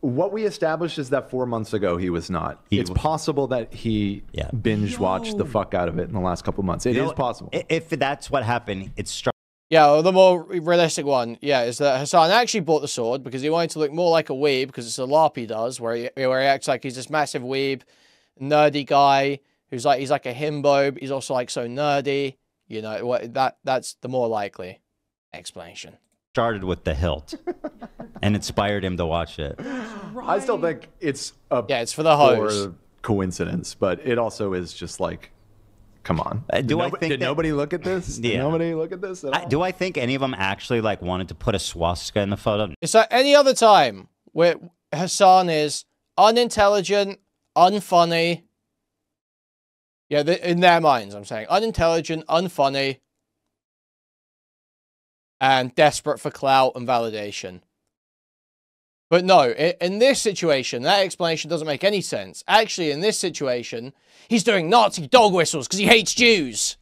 What we established is that 4 months ago he was not. It's possible that he binge watched the fuck out of it in the last couple of months. It is possible. If that's what happened, it's yeah, well, the more realistic one, is that Hasan actually bought the sword because he wanted to look more like a weeb, because it's a LARP he does, where he acts like he's this massive weeb, nerdy guy who's like, he's like a himbo, but he's also like so nerdy. You know, that's the more likely explanation. Started with the hilt and inspired him to watch it. I still think it's it's for the hose. Coincidence, but it also is just like, come on. Did nobody look at this? Did nobody look at this at all? Do I think any of them actually like wanted to put a swastika in the photo? It's like any other time where Hasan is unintelligent, unfunny. Yeah, in their minds, I'm saying unintelligent, unfunny, and desperate for clout and validation. But no, in this situation, that explanation doesn't make any sense. Actually, in this situation, he's doing Nazi dog whistles because he hates Jews.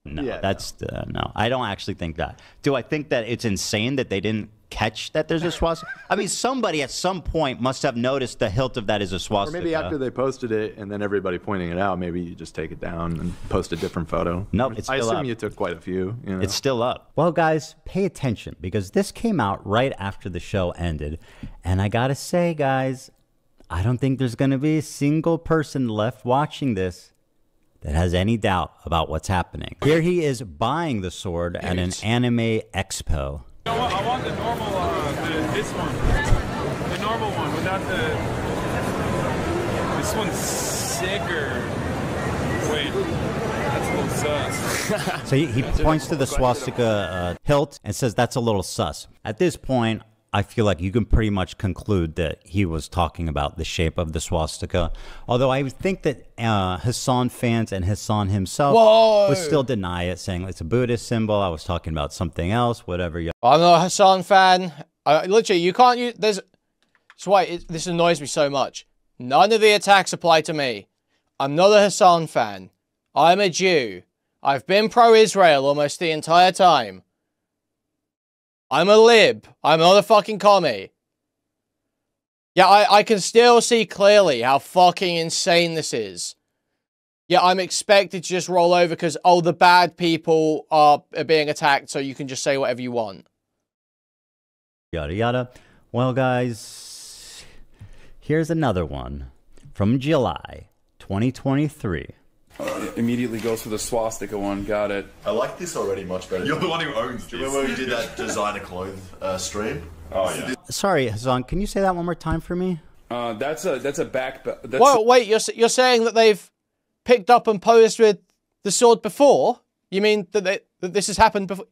No, no. I don't actually think that. Do I think that it's insane that they didn't catch that there's a swastika? I mean, somebody at some point must have noticed the hilt of that is a swastika. Or maybe after they posted it and then everybody pointing it out, maybe you just take it down and post a different photo. Nope, it's still up. I assume you took quite a few. You know? It's still up. Well, guys, pay attention, because this came out right after the show ended. And I gotta say, guys, I don't think there's gonna be a single person left watching this that has any doubt about what's happening. Here he is buying the sword at an anime expo. I want the normal, this one. The normal one without the... This one's sicker. Wait, that's a little sus. So he points to the swastika hilt and says that's a little sus. At this point, I feel like you can pretty much conclude that he was talking about the shape of the swastika. Although I would think that Hasan fans and Hasan himself would still deny it, saying it's a Buddhist symbol. I was talking about something else, whatever. I'm not a Hasan fan. Literally, you can't use... That's why this annoys me so much. None of the attacks apply to me. I'm not a Hasan fan. I'm a Jew. I've been pro-Israel almost the entire time. I'm a lib. I'm not a fucking commie. Yeah, I can still see clearly how fucking insane this is. Yeah, I'm expected to just roll over because, oh, the bad people are being attacked, so you can just say whatever you want. Yada, yada. Well, guys, here's another one from July 2023. Immediately goes for the swastika one. Got it. I like this already much better. You're the one who owns this. Do you remember when we did that designer clothes stream? Oh yeah. Sorry, Hasan. Can you say that one more time for me? That's a back. Well, wait. You're saying that they've picked up and posed with the sword before? You mean that this has happened before?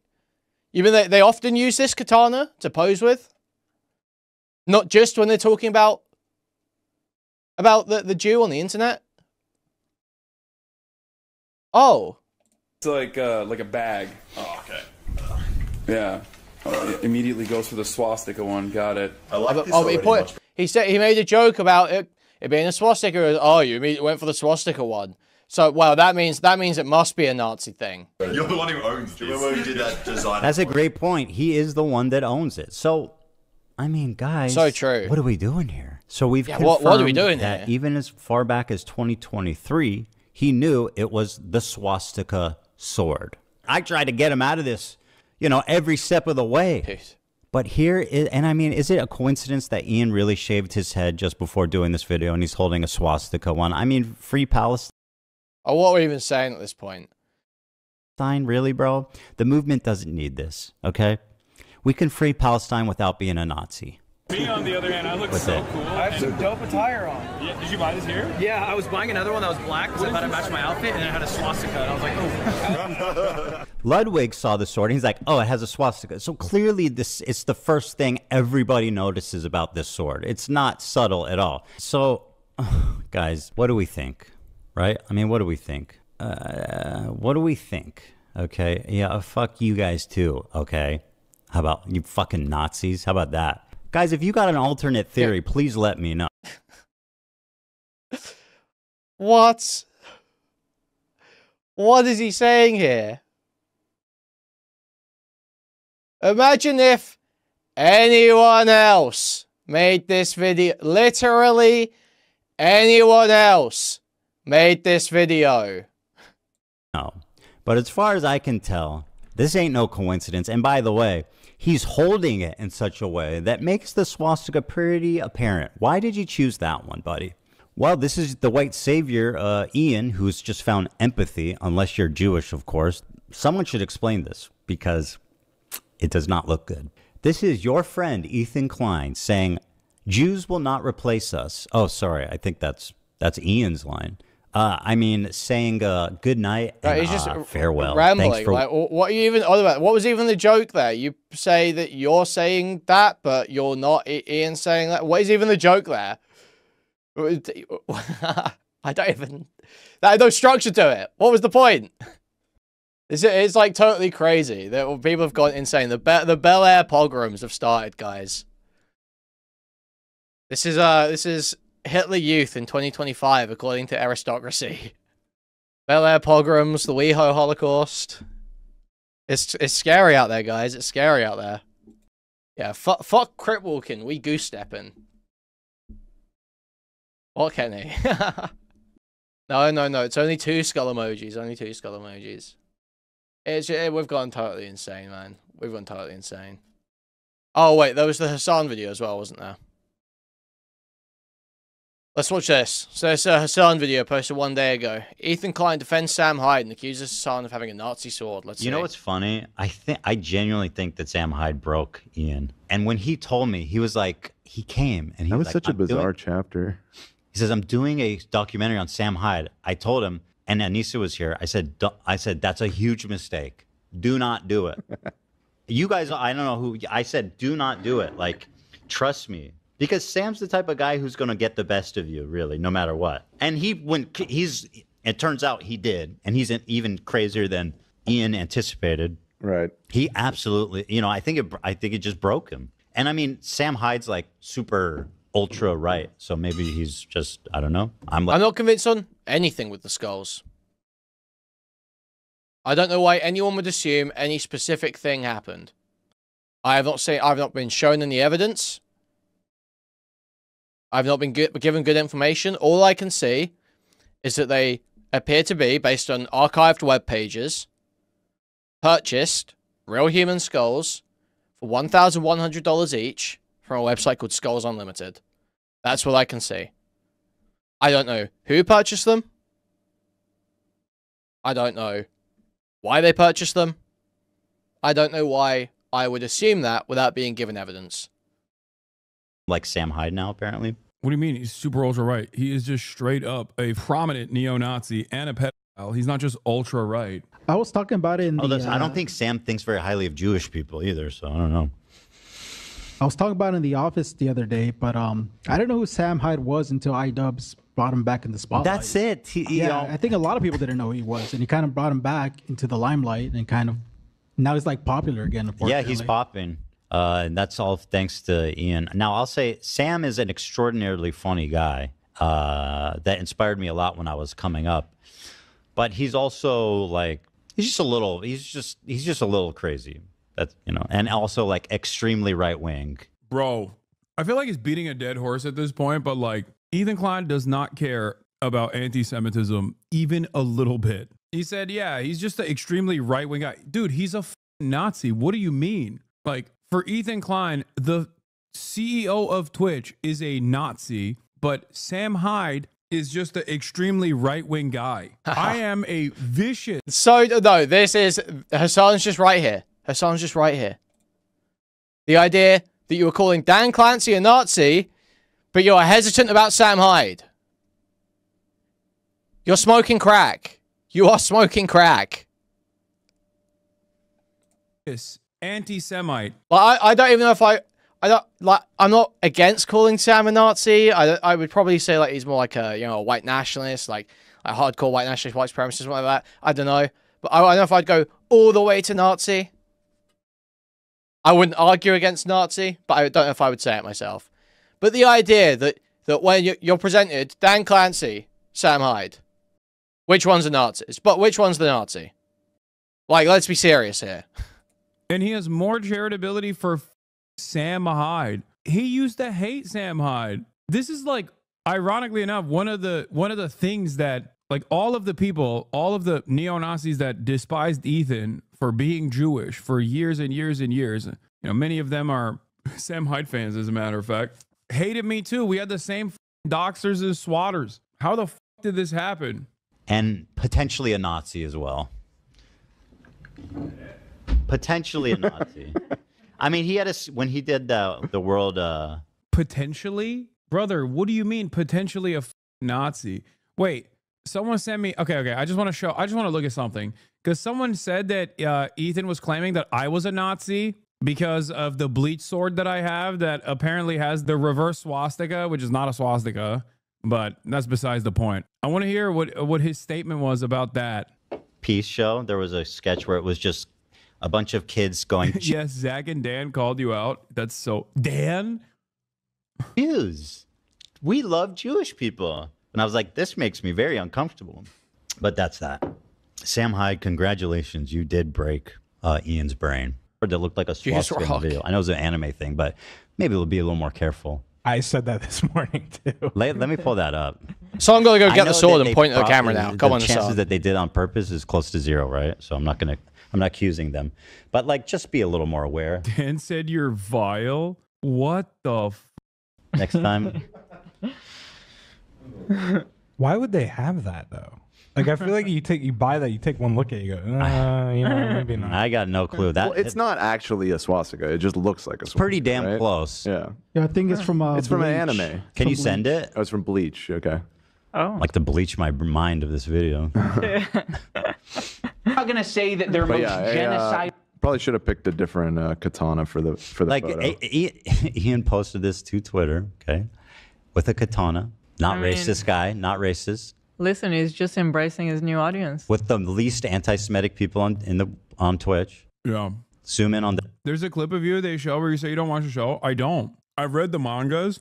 You mean they often use this katana to pose with? Not just when they're talking about the Jew on the internet? Oh. It's like a bag. Oh, okay. Yeah. It immediately goes for the swastika one. Got it. I like this already he made a joke about it being a swastika. Oh, you immediately went for the swastika one. So, well, that means it must be a Nazi thing. You're the one who owns this. Do you remember when we did that designer? That's a great point. He is the one that owns it. So, I mean, guys. So true. What are we doing here? So we've confirmed what are we doing that here? Even as far back as 2023, he knew it was the swastika sword. I tried to get him out of this, you know, every step of the way. Dude. But here is, and I mean, is it a coincidence that Ian really shaved his head just before doing this video and he's holding a swastika one? I mean, free Palestine. Oh, what are we even saying at this point? Really, bro? The movement doesn't need this, okay? We can free Palestine without being a Nazi. Me, on the other hand, I look so cool. I have some dope attire on. Yeah, did you buy this here? Yeah, I was buying another one that was black because I thought it matched my outfit, and it had a swastika, and I was like, oh. Ludwig saw the sword, and he's like, oh, it has a swastika. So clearly, it's the first thing everybody notices about this sword. It's not subtle at all. So, guys, what do we think? Right? I mean, what do we think? What do we think? Okay? Yeah, fuck you guys too, okay? How about you fucking Nazis? How about that? Guys, if you got an alternate theory, please let me know. What? What is he saying here? Imagine if anyone else made this video. Literally anyone else made this video. No. But as far as I can tell, this ain't no coincidence. And by the way, he's holding it in such a way that makes the swastika pretty apparent. Why did you choose that one, buddy? Well, this is the white savior, Ian, who's just found empathy, unless you're Jewish, of course. Someone should explain this, because it does not look good. This is your friend, Ethan Klein, saying, Jews will not replace us. Oh, sorry, I think that's Ian's line. I mean, saying good night and he's just farewell. Rambling. Thanks for like, what are you even on about? What was even the joke there? You say that you're saying that, but you're not Ian saying that. What is even the joke there? I don't even... There's no structure to it. What was the point? It's like totally crazy. People have gone insane. The Bel Air pogroms have started, guys. This is Hitler Youth in 2025, according to Aristocracy. Bel Air pogroms, the WeHo Holocaust. It's scary out there, guys. It's scary out there. Yeah, fuck crip walking. We goose stepping. What, Kenny? No. It's only 2 skull emojis. Only 2 skull emojis. We've gone totally insane, man. We've gone totally insane. Oh wait, there was the Hasan video as well, wasn't there? Let's watch this. So it's a Hasan video posted 1 day ago. Ethan Klein defends Sam Hyde and accuses Hasan of having a Nazi sword. Let's see. You know what's funny? I genuinely think that Sam Hyde broke Ian. And when he told me, he was like, he came and he was like, such a bizarre chapter. He says, I'm doing a documentary on Sam Hyde. I told him, and Anissa was here. I said, that's a huge mistake. Do not do it. You guys, I don't know who, I said, do not do it. Like, trust me. Because Sam's the type of guy who's going to get the best of you, really, no matter what. And it turns out he did. And he's even crazier than Ian anticipated. Right. He absolutely, you know, I think it just broke him. And I mean, Sam Hyde's like super ultra right. So maybe he's just, I don't know. I'm not convinced on anything with the skulls. I don't know why anyone would assume any specific thing happened. I've not been shown any evidence. I've not been given good information. All I can see is that they appear to be, based on archived web pages, purchased real human skulls for $1,100 each from a website called Skulls Unlimited. That's what I can see. I don't know who purchased them. I don't know why they purchased them. I don't know why I would assume that without being given evidence. Like Sam Hyde now, apparently. What do you mean? He's super ultra right. He is just straight up a prominent neo-Nazi and a pedophile. He's not just ultra right. I was talking about it in I don't think Sam thinks very highly of Jewish people either, so I don't know. I was talking about it in the office the other day, but I didn't know who Sam Hyde was until iDubbbz brought him back in the spotlight. That's it. I think a lot of people didn't know who he was, and he kind of brought him back into the limelight, and kind of now he's like popular again. Yeah, he's popping. And that's all thanks to Ian. Now, I'll say Sam is an extraordinarily funny guy that inspired me a lot when I was coming up. But he's also like, he's just a little crazy. That's, you know, and also like extremely right wing. Bro, I feel like he's beating a dead horse at this point, but like Ethan Klein does not care about anti-Semitism even a little bit. He said, yeah, he's just an extremely right wing guy. Dude, he's a Nazi. What do you mean? Like, for Ethan Klein, the CEO of Twitch is a Nazi, but Sam Hyde is just an extremely right-wing guy. I am a vicious... So, no, this is... Hasan's just right here. Hasan's just right here. The idea that you were calling Dan Clancy a Nazi, but you're hesitant about Sam Hyde. You're smoking crack. You are smoking crack. Anti-Semite. Like, I don't even know if I'm not against calling Sam a Nazi. I would probably say like he's more like a, you know, a white nationalist, like a hardcore white nationalist, white supremacist, something like that. I don't know. But I don't know if I'd go all the way to Nazi. I wouldn't argue against Nazi, but I don't know if I would say it myself. But the idea that when you're presented Dan Clancy, Sam Hyde, which one's the Nazis? But which one's the Nazi? Like, let's be serious here. And he has more charitability for Sam Hyde. He used to hate Sam Hyde. This is like, ironically enough, one of the things that, like, all of the people, all of the neo-Nazis that despised Ethan for being Jewish for years and years and years, you know, many of them are Sam Hyde fans, as a matter of fact, hated me too. We had the same doxers and swatters. How the fuck did this happen? And potentially a Nazi as well. Potentially a Nazi. I mean, he had when he did the world. Potentially, brother. What do you mean potentially a Nazi? Wait, someone sent me. Okay. I just want to look at something because someone said that Ethan was claiming that I was a Nazi because of the bleach sword that I have that apparently has the reverse swastika, which is not a swastika, but that's besides the point. I want to hear what his statement was about that. Peace show. There was a sketch where it was just a bunch of kids going. Yes, Zach and Dan called you out. That's so Dan. Jews. We love Jewish people, and I was like, this makes me very uncomfortable. But that's that. Sam Hyde, congratulations, you did break Ian's brain. Or that looked like a swastika in the video. I know it was an anime thing, but maybe we'll be a little more careful. I said that this morning too. Let me pull that up. So I'm going to go get the sword and point at the camera now. Come on, the chances that they did on purpose is close to 0, right? So I'm not accusing them, but like, just be a little more aware. Dan said you're vile. What the? Next time. Why would they have that though? Like, I feel like you buy that, you take one look at it, you go, you know, maybe not. I got no clue. Well, it's not actually a swastika. It just looks like a swastika. Pretty damn close. Yeah. Yeah, I think it's from it's from an anime. Can you send it? Oh, it's from Bleach. Okay. Oh. Like to bleach my mind of this video. I'm not gonna say that they're most genocide. Probably should have picked a different katana for the like photo. Ian posted this to Twitter, okay, with a katana. Not racist guy, not racist. Listen, he's just embracing his new audience. With the least anti-Semitic people on Twitch. Yeah. Zoom in on the. There's a clip of you they show where you say you don't watch the show. I don't. I've read the mangas,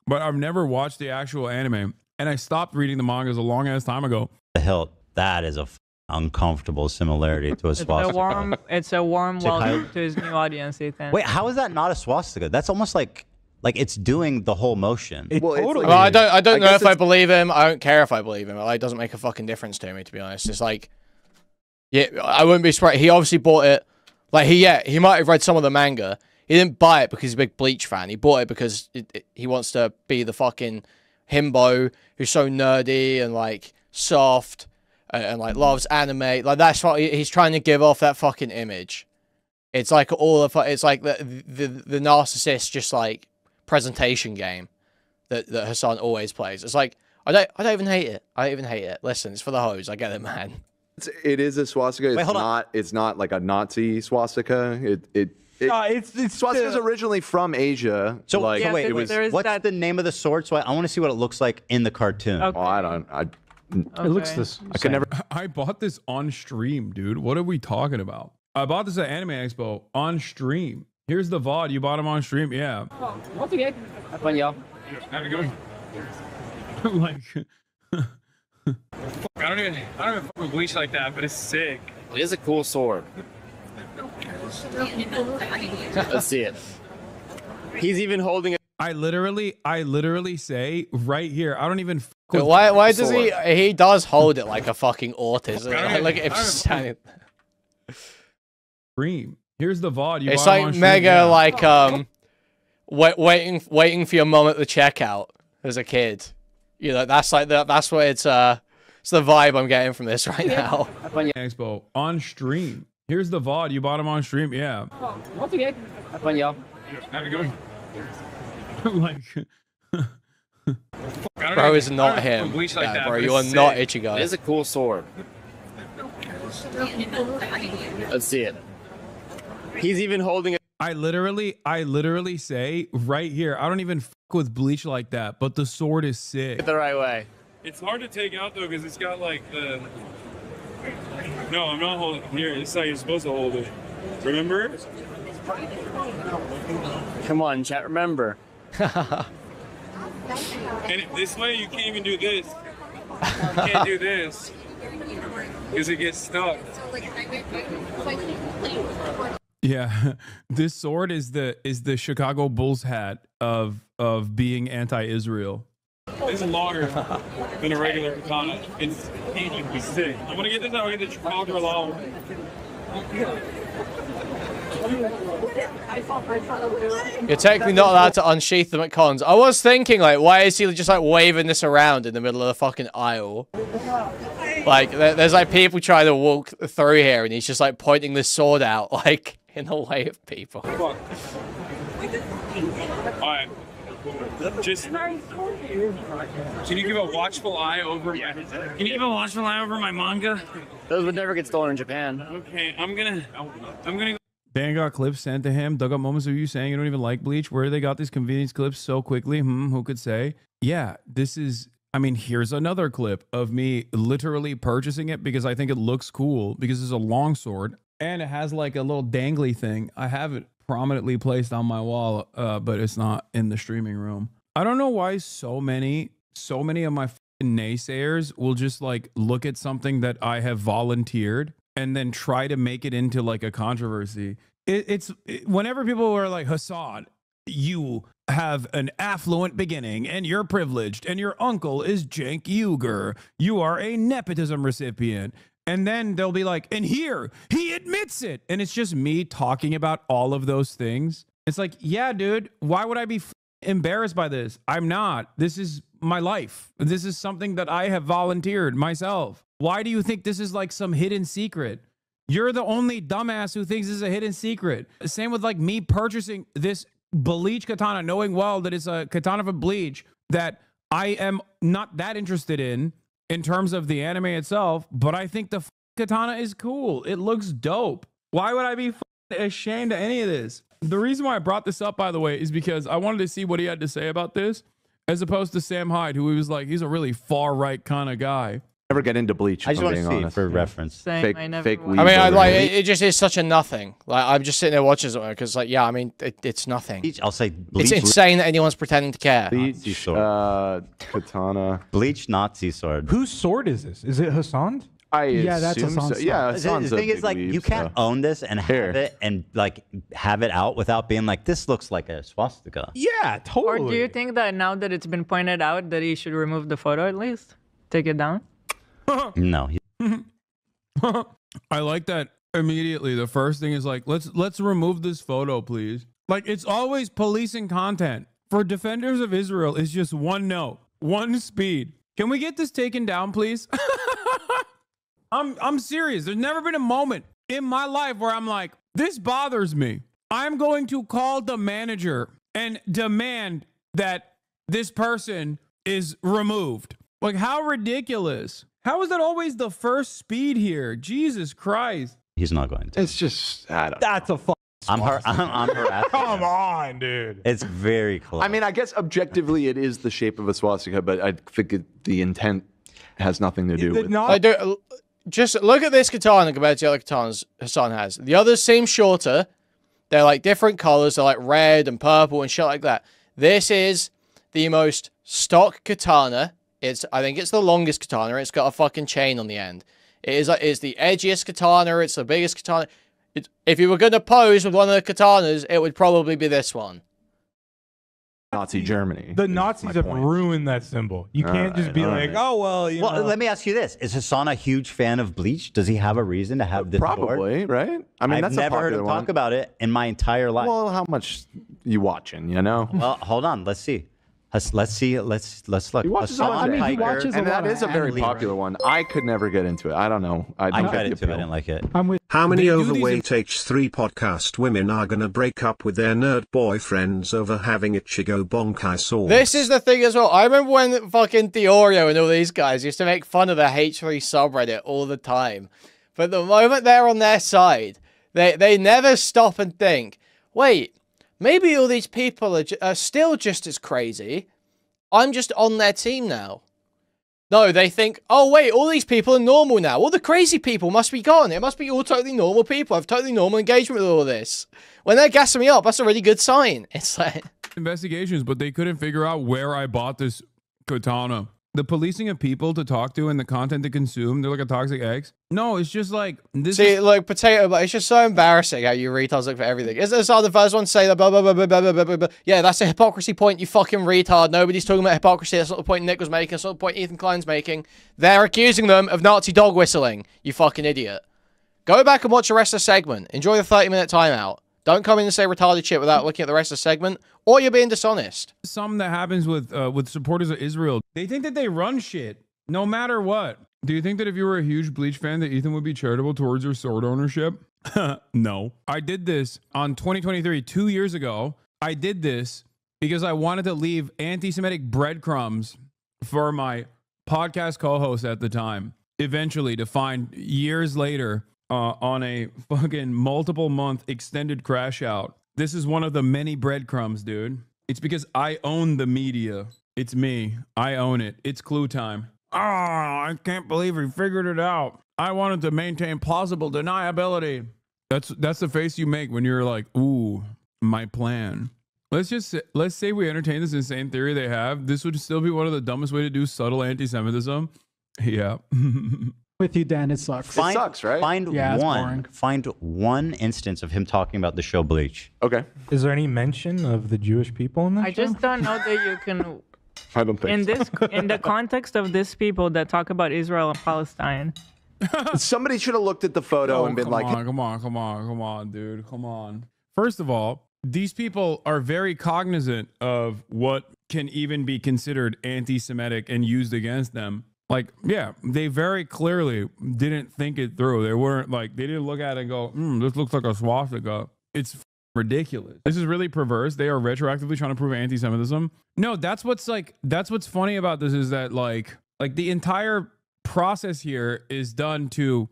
but I've never watched the actual anime. And I stopped reading the mangas a long ass time ago. The hilt. That is a uncomfortable similarity to a swastika. It's a warm welcome to his new audience, Ethan. Wait, how is that not a swastika? That's almost like it's doing the whole motion. Well, I don't know if I believe him. I don't care if I believe him. It doesn't make a fucking difference to me, to be honest. It's like, yeah, I wouldn't be surprised. He obviously bought it. Like, he might have read some of the manga. He didn't buy it because he's a big Bleach fan. He bought it because he wants to be the fucking himbo who's so nerdy and like soft and like loves anime. Like, that's what he's trying to give off, that fucking image. It's like it's like the narcissist, just like presentation game that Hasan always plays. It's like, I don't even hate it. I don't even hate it. Listen, it's for the hoes. I get it, man. It is a swastika. It's not like a Nazi swastika. Swastika's originally from Asia. So wait, what's the name of the sword? So I want to see what it looks like in the cartoon. Okay. Oh, it looks this. I could never. I bought this on stream, dude. What are we talking about? I bought this at Anime Expo on stream. Here's the VOD. You bought him on stream? Yeah. Once again, have fun, y'all. Have a good one. Like, I don't even fuck with Bleach like that, but it's sick. It is a cool sword. Let's see it. He's even holding it. I literally say right here. I don't even. Why does he does hold it like a fucking autist? Look at him standing. Stream. Here's the VOD. It's like mega like waiting for your mom at the checkout as a kid. You know, that's like that's what it's the vibe I'm getting from this right now. Expo on stream. Here's the VOD. You bought him on stream. Yeah. Once again. Have fun, y'all. Have a good one. Like. Bro is not him. Yeah, bro, you are not Ichigo. It is a cool sword. Let's see it. He's even holding it. I literally say right here, I don't even fuck with Bleach like that, but the sword is sick. The right way. It's hard to take out though because it's got like the. No, I'm not holding it. Here. It's how you're supposed to hold it. Remember? Come on, chat. Remember. And this way you can't even do this. You can't do this because it gets stuck. Yeah, this sword is the Chicago Bulls hat of being anti-Israel. It's longer than a regular katana. It's sick. I'm gonna get this out. I get the Chicago long. You're technically not allowed to unsheath them at cons. I was thinking, like, why is he just like waving this around in the middle of the fucking aisle? Like, there's like people trying to walk through here, and he's just like pointing this sword out, like in the way of people. Alright. Just can you give a watchful eye over my manga? Those would never get stolen in Japan. Okay, I'm gonna Dan got clips sent to him. Dug up moments of you saying you don't even like Bleach. Where they got these convenience clips so quickly? Who could say? Yeah, this is. I mean, here's another clip of me literally purchasing it because I think it looks cool because it's a long sword and it has like a little dangly thing. I have it prominently placed on my wall, but it's not in the streaming room. I don't know why so many of my naysayers will just like look at something that I have volunteered and then try to make it into like a controversy. Whenever people are like, Hasan, you have an affluent beginning and you're privileged and your uncle is Cenk Uygur. You are a nepotism recipient. And then they'll be like, and here, he admits it. And it's just me talking about all of those things. It's like, yeah, dude, why would I be embarrassed by this? I'm not. This is my life. This is something that I have volunteered myself. Why do you think this is like some hidden secret? You're the only dumbass who thinks this is a hidden secret. Same with like me purchasing this Bleach katana, knowing well that it's a katana for Bleach that I am not that interested in terms of the anime itself, but I think the katana is cool. It looks dope. Why would I be ashamed of any of this? The reason why I brought this up, by the way, is because I wanted to see what he had to say about this, as opposed to Sam Hyde, who he was like, he's a really far right kind of guy. Never get into Bleach. I just want to see it for reference. Same, Fake, I never fake watched. I mean, it just is such a nothing. Like, I'm just sitting there watching something because, like, yeah, I mean, it's nothing. I'll say Bleach. It's insane that anyone's pretending to care. Bleach, katana. Bleach Nazi sword. Whose sword is this? Is it Hasan's? Yeah, that's Hasan's. Yeah, The thing is, like, you can't own this and have it and like have it out without being like, this looks like a swastika. Yeah, totally. Or do you think that now that it's been pointed out that he should remove the photo at least? Take it down? No. I like that immediately. The first thing is like, let's remove this photo, please. Like, it's always policing content. For defenders of Israel, it's just one note, one speed. Can we get this taken down, please? I'm serious. There's never been a moment in my life where I'm like, this bothers me. I'm going to call the manager and demand that this person is removed. Like, how ridiculous. How is that always the first speed here? Jesus Christ. He's not going to. It's just, I don't That's a I'm harassing. Come on, dude. It's very close. I mean, I guess objectively it is the shape of a swastika, but I think the intent has nothing to do with it. Just look at this katana compared to the other katanas Hasan has. The others seem shorter. They're like different colors. They're like red and purple and shit like that. This is the most stock katana. I think it's the longest katana. It's got a fucking chain on the end. It's the edgiest katana. It's the biggest katana. If you were going to pose with one of the katanas, it would probably be this one. Nazi Germany. The Nazis have ruined that symbol. You can't just be like, oh, well, you know. Let me ask you this. Is Hasan a huge fan of Bleach? Does he have a reason to have this Probably, board? right? I mean, I've that's never a heard him popular talk about it in my entire life. Well, how much you watching, you know? Well, hold on. Let's see. Let's look. He watches Hasan Piker. and that is a very popular one. I could never get into it. I don't know. I tried it too. I didn't like it. How many overweight H3 podcast women are gonna break up with their nerd boyfriends over having Ichigo Bonkai swords? This is the thing as well. I remember when fucking Theorio and all these guys used to make fun of the H3 subreddit all the time. But the moment they're on their side, they never stop and think, wait, maybe all these people are still just as crazy. I'm just on their team now. No, they think, oh wait, all these people are normal now. All the crazy people must be gone. It must be all totally normal people. I have totally normal engagement with all of this. When they're gassing me up, that's a really good sign. It's like... Investigations, but they couldn't figure out where I bought this katana. The policing of people to talk to and the content to consume, they're like a toxic ex. No, it's just like... Look, Potato, but it's just so embarrassing how you retards look for everything. Isn't this the first one to say that blah, blah, blah, blah, blah, blah, blah, blah. Yeah, that's a hypocrisy point, you fucking retard. Nobody's talking about hypocrisy. That's not the point Nick was making. That's not the point Ethan Klein's making. They're accusing them of Nazi dog whistling, you fucking idiot. Go back and watch the rest of the segment. Enjoy the 30-minute timeout. Don't come in and say retarded shit without looking at the rest of the segment, or you're being dishonest. Something that happens with supporters of Israel. They think that they run shit, no matter what. Do you think that if you were a huge Bleach fan that Ethan would be charitable towards your sword ownership? No. I did this on 2023, 2 years ago. I did this because I wanted to leave anti-Semitic breadcrumbs for my podcast co-host at the time. Eventually, to find years later... on a fucking multiple month extended crash out. This is one of the many breadcrumbs, dude. It's because I own the media. It's me. I own it. It's clue time. Oh, I can't believe we figured it out. I wanted to maintain plausible deniability. That's the face you make when you're like, ooh, my plan. Let's say we entertain this insane theory they have. This would still be one of the dumbest way to do subtle anti-Semitism. Yeah. With you, Dan, it sucks. It sucks, right? Find one instance of him talking about the show Bleach. Okay. Is there any mention of the Jewish people in that I show? just don't know that you can. I don't think in the context of this people that talk about Israel and Palestine. Somebody should have looked at the photo and been like, come on, dude. Come on. First of all, these people are very cognizant of what can even be considered anti-Semitic and used against them. Like, yeah, they very clearly didn't think it through. They weren't like, they didn't look at it and go, this looks like a swastika. It's ridiculous. This is really perverse. They are retroactively trying to prove anti-Semitism. No, that's what's funny about this is that like the entire process here is done to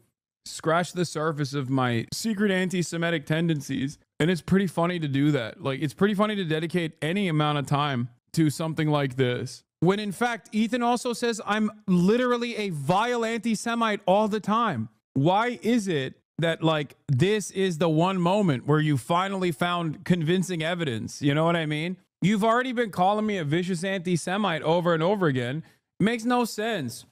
scratch the surface of my secret anti-Semitic tendencies. And it's pretty funny to do that. Like, it's pretty funny to dedicate any amount of time to something like this. When in fact, Ethan also says I'm literally a vile anti-Semite all the time. Why is it that like this is the one moment where you finally found convincing evidence? You know what I mean? You've already been calling me a vicious anti-Semite over and over again. It makes no sense.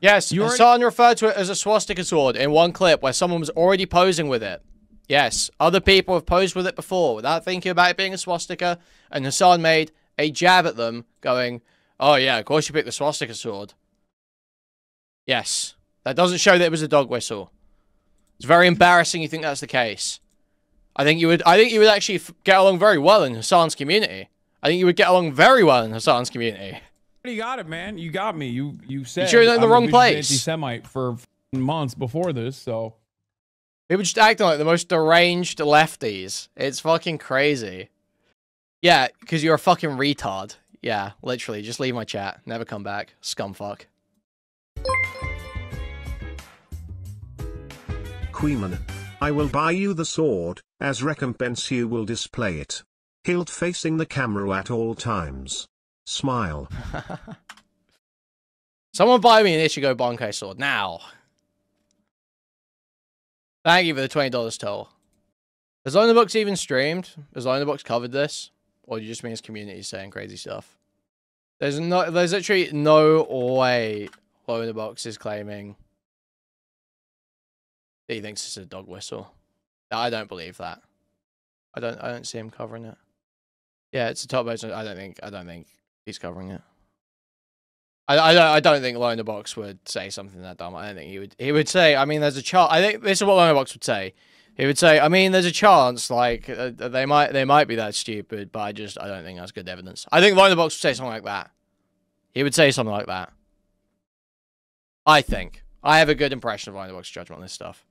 Yes, Hasan referred to it as a swastika sword in one clip where someone was already posing with it. Yes, other people have posed with it before without thinking about it being a swastika, and Hasan made a jab at them going, oh yeah, of course you picked the swastika sword. Yes. That doesn't show that it was a dog whistle. It's very embarrassing you think that's the case. I think you would actually get along very well in Hasan's community. I think you would get along very well in Hasan's community. You got it, man. You got me. You said you're in the wrong place. Anti-Semite for months before this, so people just acting like the most deranged lefties. It's fucking crazy. Yeah, because you're a fucking retard. Yeah, literally, just leave my chat. Never come back. Scumfuck. Kuihman. I will buy you the sword, as recompense you will display it. Hilt facing the camera at all times. Smile. Someone buy me an Ichigo Bonkai sword, now. Thank you for the $20 toll. Has Lonabox even streamed? Has Lonabox covered this? Or do you just mean his community saying crazy stuff? There's literally no way Lonabox is claiming that he thinks it's a dog whistle. I don't believe that. I don't see him covering it. Yeah, it's a top version. I don't think he's covering it. I don't think Lonerbox would say something that dumb. I don't think he would say, I mean, there's a chance. I think this is what Lonerbox would say. He would say, I mean, there's a chance, like, they might be that stupid, but I don't think that's good evidence. I think Lonerbox would say something like that. He would say something like that. I think. I have a good impression of Lonerbox's judgment on this stuff.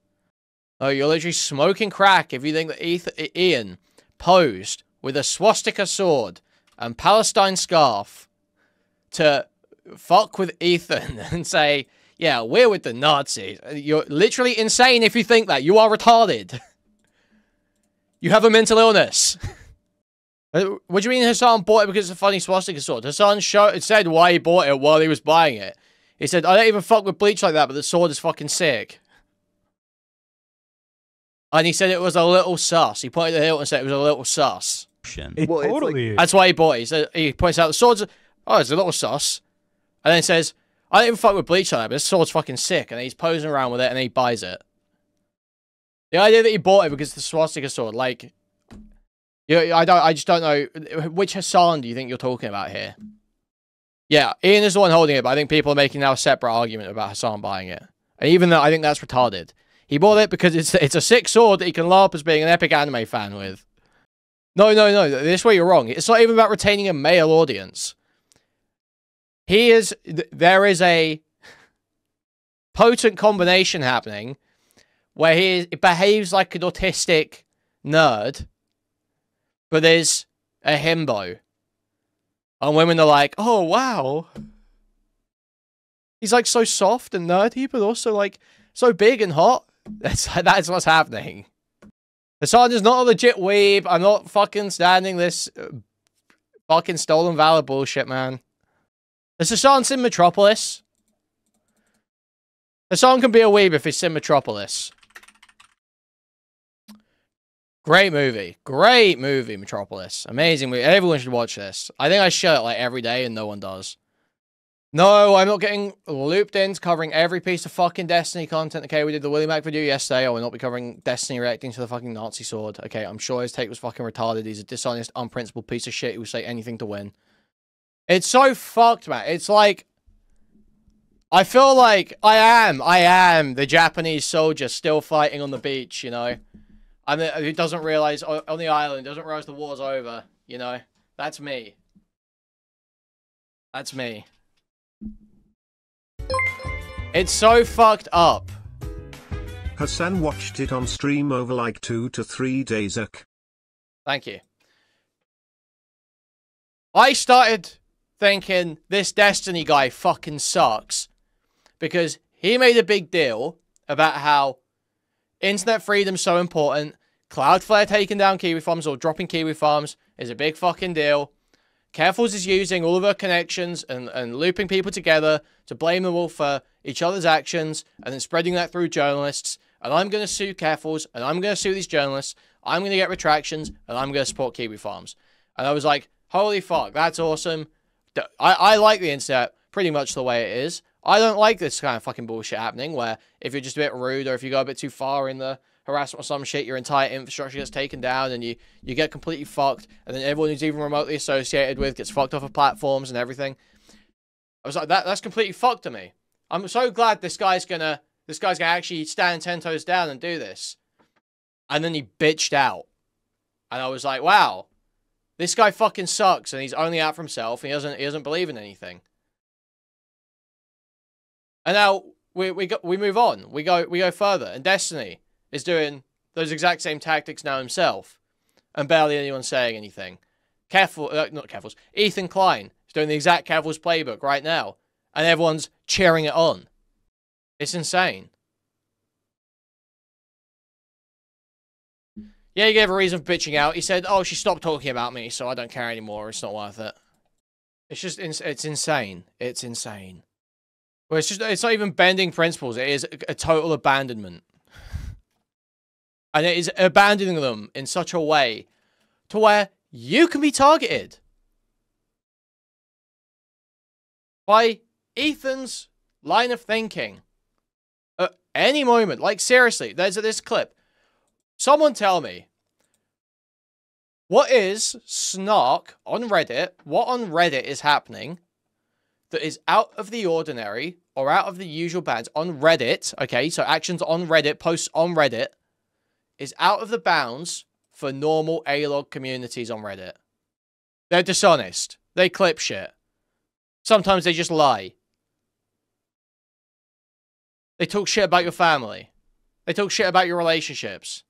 Oh, you're literally smoking crack if you think that Ian posed with a swastika sword and Palestine scarf to fuck with Ethan and say, yeah, we're with the Nazis. You're literally insane if you think that. You are retarded. You have a mental illness. What do you mean Hasan bought it because it's a funny swastika sword? Hasan said why he bought it while he was buying it. He said, I don't even fuck with bleach like that, but the sword is fucking sick. And he said it was a little sus. He pointed at the hilt and said it was a little sus. Well, totally. That's why he bought it. He said, he points out the sword's, oh, it's a little sus. And then he says, I don't even fuck with bleach like that, but this sword's fucking sick. And then he's posing around with it and then he buys it. The idea that he bought it because it's the swastika sword, like, I just don't know. Which Hasan do you think you're talking about here? Yeah, Ian is the one holding it, but I think people are making now a separate argument about Hasan buying it. And even though I think that's retarded. He bought it because it's a sick sword that he can larp as being an epic anime fan with. No. This way you're wrong. It's not even about retaining a male audience. There is a potent combination happening where he behaves like an autistic nerd, but there's a himbo. And women are like, oh, wow. He's like so soft and nerdy, but also like so big and hot. That's what's happening. Hasan is not a legit weeb. I'm not fucking standing this fucking stolen valor bullshit, man. Is Hasan in Metropolis? Hasan can be a weeb if he's in Metropolis. Great movie. Great movie, Metropolis. Amazing movie. Everyone should watch this. I think I show it like every day and no one does. No, I'm not getting looped into covering every piece of fucking Destiny content. Okay, we did the Willie Mac video yesterday. I will not be covering Destiny reacting to the fucking Nazi sword. Okay, I'm sure his take was fucking retarded. He's a dishonest, unprincipled piece of shit who will say anything to win. It's so fucked, man. It's like, I feel like I am the Japanese soldier still fighting on the beach, you know? And who doesn't realize, on the island, doesn't realize the war's over, you know? That's me. That's me. It's so fucked up. Hasan watched it on stream over like 2 to 3 days. Thank you. I started thinking this Destiny guy fucking sucks because he made a big deal about how internet freedom's so important. Cloudflare taking down Kiwi farms or dropping Kiwi farms is a big fucking deal. Carefuls is using all of her connections and looping people together to blame them all for each other's actions and then spreading that through journalists. And I'm going to sue Carefuls and I'm going to sue these journalists. I'm going to get retractions and I'm going to support Kiwi farms. And I was like, holy fuck, that's awesome. I like the internet pretty much the way it is. I don't like this kind of fucking bullshit happening where if you're just a bit rude or if you go a bit too far in the harassment or some shit, your entire infrastructure gets taken down and you get completely fucked, and then everyone who's even remotely associated with gets fucked off of platforms and everything. I was like, that's completely fucked to me. I'm so glad this guy's gonna actually stand 10 toes down and do this. And then he bitched out. And I was like, wow, this guy fucking sucks and he's only out for himself and he doesn't believe in anything. And now we move on. We go further. And Destiny is doing those exact same tactics now himself. And barely anyone's saying anything. Not Carefuls. Ethan Klein is doing the exact Carefuls playbook right now. And everyone's cheering it on. It's insane. Yeah, he gave a reason for bitching out. He said, oh, she stopped talking about me, so I don't care anymore. It's not worth it. It's just, it's insane. It's insane. Well, it's not even bending principles. It is a total abandonment. And it is abandoning them in such a way to where you can be targeted by Ethan's line of thinking at any moment. Like, seriously, there's this clip. Someone tell me What is snark on Reddit? What on Reddit is happening that is out of the ordinary or out of the usual bands on Reddit? Okay, so actions on Reddit, posts on Reddit, is out of the bounds for normal A-log communities on Reddit. They're dishonest. They clip shit. Sometimes they just lie. They talk shit about your family. They talk shit about your relationships.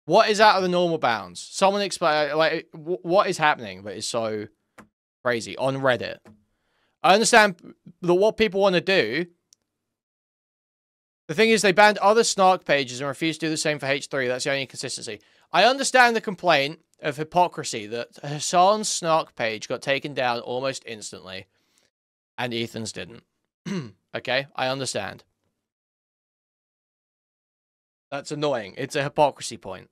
What is out of the normal bounds? Someone explain, like, what is happening that is so crazy on Reddit? I understand that what people want to do. The thing is, they banned other snark pages and refused to do the same for H3. That's the only consistency. I understand the complaint of hypocrisy that Hasan's snark page got taken down almost instantly, and Ethan's didn't. Okay? I understand. That's annoying. It's a hypocrisy point.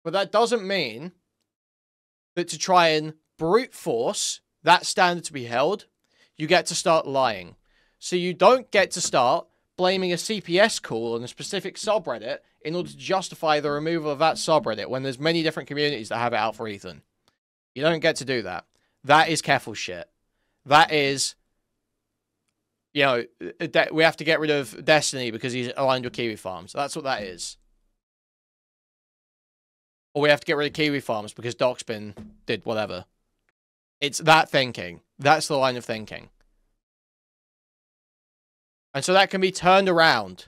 But that doesn't mean that to try and brute force that standard to be held, you get to start lying. So you don't get to start blaming a CPS call on a specific subreddit in order to justify the removal of that subreddit when there's many different communities that have it out for Ethan. You don't get to do that. That is careful shit. That is, you know, we have to get rid of Destiny because he's aligned with Kiwi Farms. That's what that is. Or we have to get rid of Kiwi Farms because Docspin did whatever. It's that thinking. That's the line of thinking. And so that can be turned around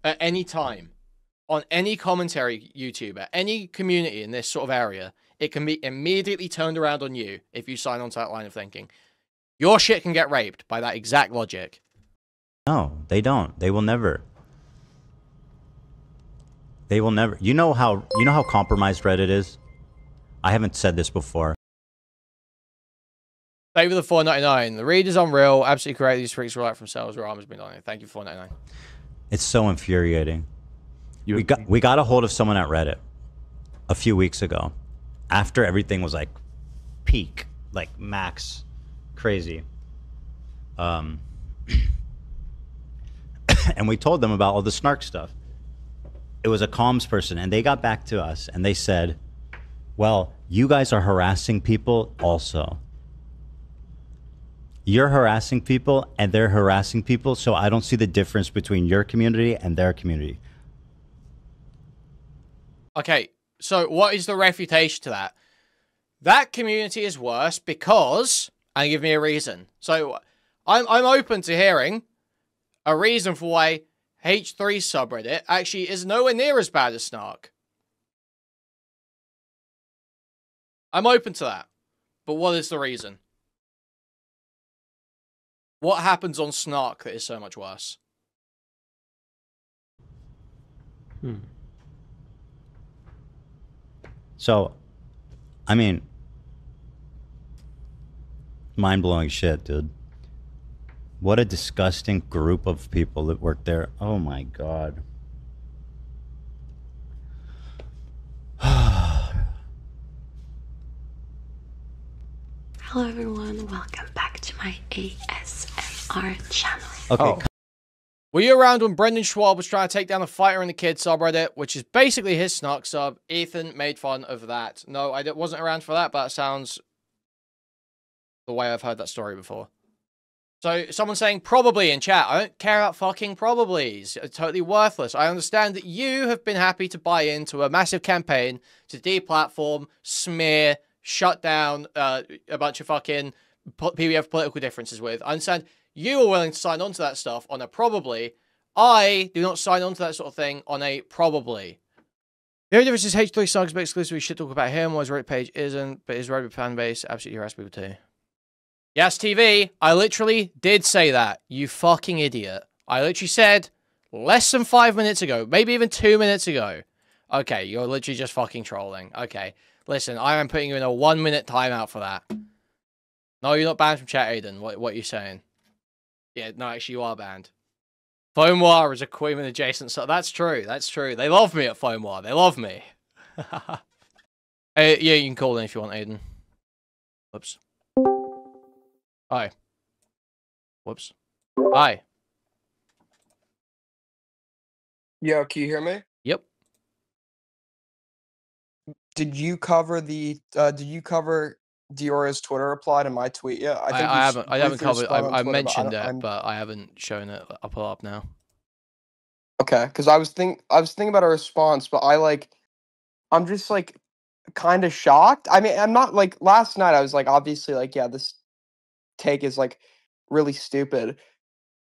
at any time. On any commentary YouTuber, any community in this sort of area, it can be immediately turned around on you if you sign on to that line of thinking. Your shit can get raped by that exact logic. No, they don't. They will never. They will never. You know how compromised Reddit is? I haven't said this before. Thank you for the $4.99. The read is unreal. Absolutely correct. These freaks were from sales where armors been on it. Thank you for $4.99. It's so infuriating. We got a hold of someone at Reddit a few weeks ago, after everything was like peak, like max, crazy. And we told them about all the snark stuff. It was a comms person, and they got back to us and they said, well, you guys are harassing people also. You're harassing people and they're harassing people, so I don't see the difference between your community and their community. Okay, so what is the refutation to that? That community is worse because, and give me a reason. So I'm open to hearing a reason for why H3 subreddit actually is nowhere near as bad as Snark. I'm open to that. But what is the reason? What happens on Snark that is so much worse? So, I mean, mind-blowing shit, dude. What a disgusting group of people that work there. Oh my god. Hello everyone, welcome back to my ASMR channel. Okay. Were you around when Brendan Schwab was trying to take down the Fighter and the Kid subreddit, which is basically his Snark sub? Ethan made fun of that. No, I wasn't around for that, but it sounds the way I've heard that story before. So, someone saying probably in chat. I don't care about fucking probablys. It's totally worthless. I understand that you have been happy to buy into a massive campaign to deplatform, smear, shut down a bunch of fucking people you have political differences with. I understand you are willing to sign on to that stuff on a probably. I do not sign on to that sort of thing on a probably. The only difference is H3 Suggs, but exclusively shit talk about him, whereas Reddit page isn't, but his Reddit fan base absolutely harass people too. Yes, TV, I literally did say that, you fucking idiot. I literally said less than 5 minutes ago, maybe even 2 minutes ago. Okay, you're literally just fucking trolling. Okay, listen, I am putting you in a 1 minute timeout for that. No, you're not banned from chat, Aiden. What are you saying? Yeah, no, actually you are banned. Foam War is a Kuihman adjacent, so that's true, that's true. They love me at Foam War, they love me. Yeah, you can call in if you want, Aiden. Whoops. Hi. Whoops. Hi. Yo, can you hear me? Yep. Did you cover Diora's Twitter reply to my tweet yet? I haven't covered. I mentioned it, but I haven't shown it. I'll pull it up now. Okay, because I was thinking about a response, but I'm just like kind of shocked. I mean, I'm not like last night. I was like, obviously, like, yeah, this take is like really stupid.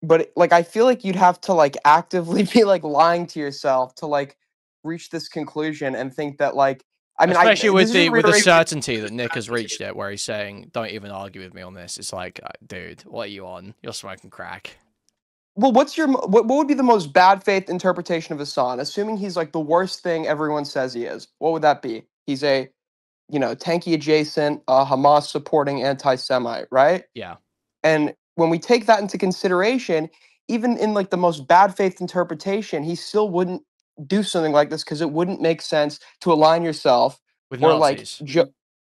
But like, I feel like you'd have to like actively be like lying to yourself to like reach this conclusion and think that like, I mean, especially with the certainty that Nick has reached it, where he's saying, "Don't even argue with me on this." It's like, dude, what are you on? You're smoking crack. Well, what would be the most bad faith interpretation of Hasan? Assuming he's like the worst thing everyone says he is, what would that be? He's a, tanky adjacent, Hamas supporting anti-Semite, right? Yeah. And when we take that into consideration, even in like the most bad faith interpretation, he still wouldn't do something like this because it wouldn't make sense to align yourself with Nazis.